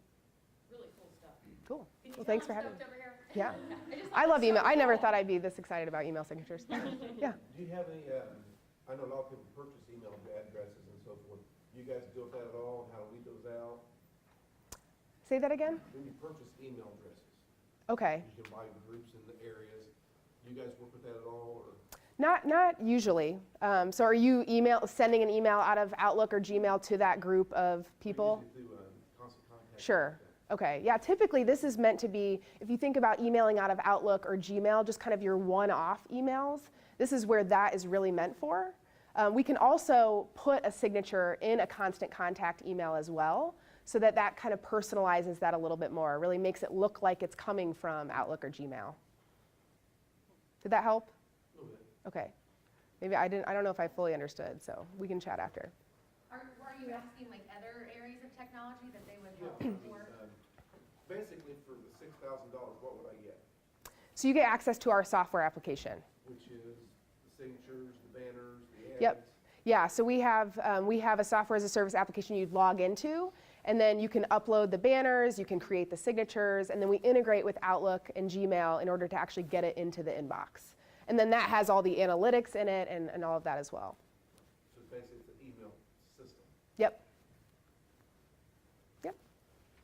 cool stuff. Cool. Can you Well, tell thanks I'm for having me. stoked over here? Yeah. just I thought love it was email. so I never cool. thought I'd be this excited about email signatures. Yeah. Do you have any, I know a lot of people purchase email addresses and so forth. You guys deal with that at all? How do we do those out? Say that again? When you purchase email addresses, Okay. you can buy groups in the areas. Do you guys work with that at all, or? Not usually. So are you sending an email out of Outlook or Gmail to that group of people? Usually through constant contact. Sure. Okay. Yeah, typically this is meant to be, if you think about emailing out of Outlook or Gmail, just kind of your one-off emails, this is where that is really meant for. We can also put a signature in a constant contact email as well, so that kind of personalizes that a little bit more, really makes it look like it's coming from Outlook or Gmail. Did that help? A little bit. Okay. Maybe I don't know if I fully understood, so we can chat after. Are you asking like other areas of technology that they would help Yeah, for? basically for the $6,000, what would I get? So you get access to our software application. Which is the signatures, the banners, the ads. Yep. Yeah, so we have a software as a service application you'd log into, and then you can upload the banners, you can create the signatures, and then we integrate with Outlook and Gmail in order to actually get it into the inbox. And then that has all the analytics in it and all of that as well. So basically it's an email system. Yep. Yep.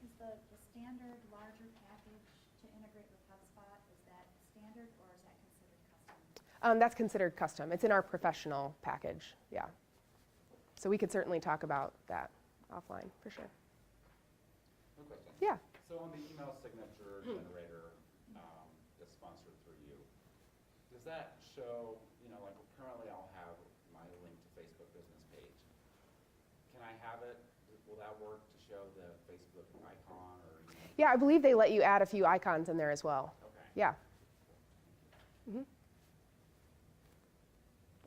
Is the standard larger package to integrate with HubSpot, is that standard or is that considered custom? That's considered custom. It's in our professional package, yeah. So we could certainly talk about that offline, for sure. One question. Yeah. So on the email signature generator that's sponsored through you, does that show, like currently I'll have my link to Facebook business page. Can I have it, will that work to show the Facebook icon or? Yeah, I believe they let you add a few icons in there as well. Okay. Yeah.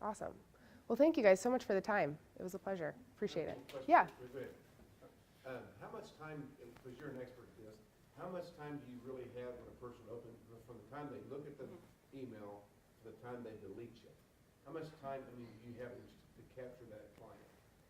Awesome. Well, thank you guys so much for the time. It was a pleasure. Appreciate it. Question Yeah. real quick. How much time, because you're an expert at this, how much time do you really have when a person opens, from the time they look at the email to the time they delete you? How much time, do you have to capture that client?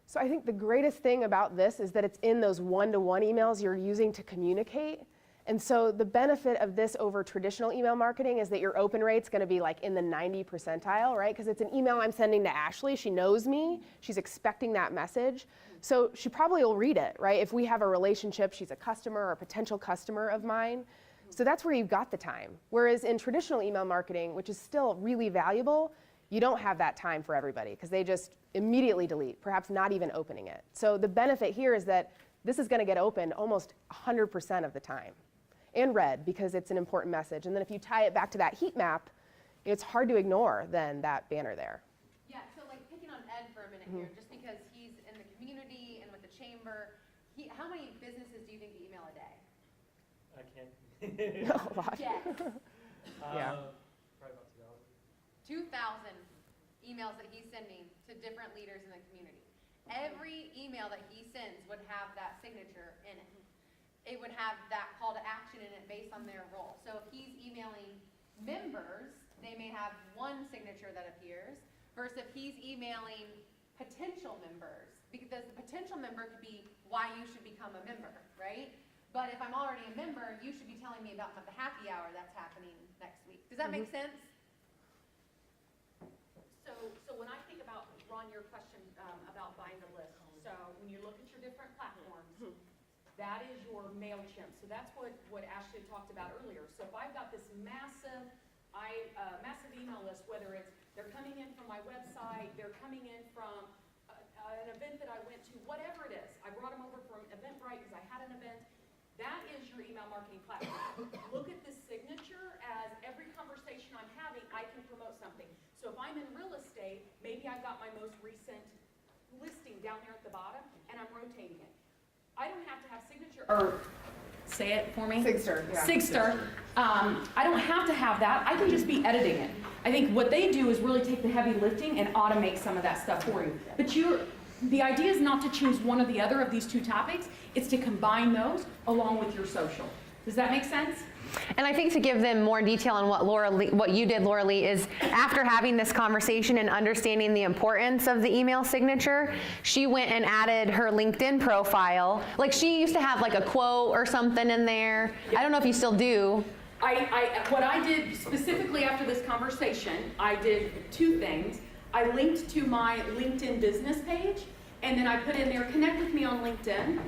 So I think the greatest thing about this is that it's in those one-to-one emails you're using to communicate. And so the benefit of this over traditional email marketing is that your open rate's going to be like in the 90 percentile, right? Because it's an email I'm sending to Ashley. She knows me. She's expecting that message. So she probably will read it, right? If we have a relationship, she's a customer or a potential customer of mine. So that's where you've got the time. Whereas in traditional email marketing, which is still really valuable, you don't have that time for everybody because they just immediately delete, perhaps not even opening it. So the benefit here is that this is going to get opened almost 100% of the time. And read, because it's an important message. And then if you tie it back to that heat map, it's hard to ignore then that banner there. Yeah, so like picking on Ed for a minute here, just because he's in the community and with the chamber, how many businesses do you think you email a day? I can't. A lot. Yes. Yeah. Probably about 2,000 emails that he's sending to different leaders in the community. Every email that he sends would have that signature in it. It would have that call to action in it based on their role. So if he's emailing members, they may have one signature that appears, versus if he's emailing potential members, because the potential member could be why you should become a member, right? But if I'm already a member, you should be telling me about the happy hour that's happening next week. Does that make sense? So So when I think about, Ron, your question about buying the list, so when you look at your different platforms, that is your MailChimp. So that's what Ashley talked about earlier. So if I've got this massive email list, whether it's they're coming in from my website, they're coming in from an event that I went to, whatever it is. I brought them over from Eventbrite because I had an event. That is your email marketing platform. Look at this signature as every conversation I'm having, I can promote something. So if I'm in real estate, maybe I've got my most recent listing down there at the bottom, and I'm rotating it. I don't have to have signature, or say it for me. Sigster, yeah. Sigster. I don't have to have that. I can just be editing it. I think what they do is really take the heavy lifting and automate some of that stuff for you. But the idea is not to choose one or the other of these two topics. It's to combine those along with your social. Does that make sense? And I think to give them more detail on what you did, Laura Lee, is after having this conversation and understanding the importance of the email signature, she went and added her LinkedIn profile. Like she used to have like a quote or something in there. I don't know if you still do. What I did specifically after this conversation, I did two things. I linked to my LinkedIn business page, and then I put in there, connect with me on LinkedIn,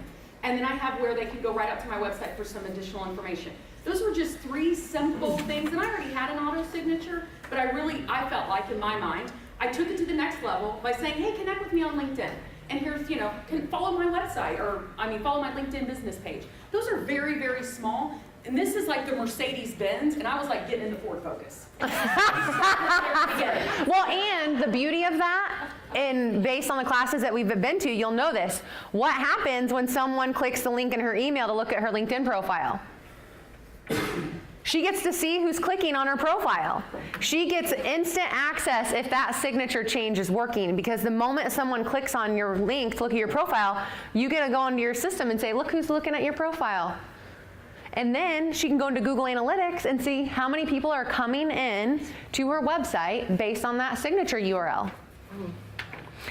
and then I have where they can go right up to my website for some additional information. Those were just 3 simple things, and I already had an auto signature, but I felt like in my mind, I took it to the next level by saying, hey, connect with me on LinkedIn. And here's, follow my website, follow my LinkedIn business page. Those are very, very small. And this is like the Mercedes-Benz, and I was like getting in the Ford Focus. Well, and the beauty of that, and based on the classes that we've been to, you'll know this. What happens when someone clicks the link in her email to look at her LinkedIn profile? She gets to see who's clicking on her profile. She gets instant access if that signature change is working, because the moment someone clicks on your link to look at your profile, you get to go into your system and say, look who's looking at your profile. And then she can go into Google Analytics and see how many people are coming in to her website based on that signature URL.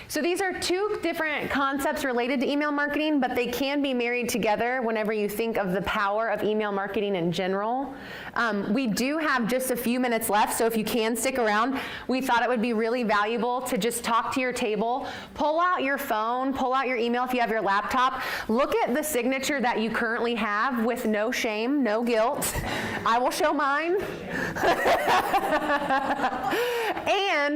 So these are 2 different concepts related to email marketing, but they can be married together whenever you think of the power of email marketing in general. We do have just a few minutes left, so if you can stick around, we thought it would be really valuable to just talk to your table, pull out your phone, pull out your email if you have your laptop, look at the signature that you currently have with no shame, no guilt. I will show mine. And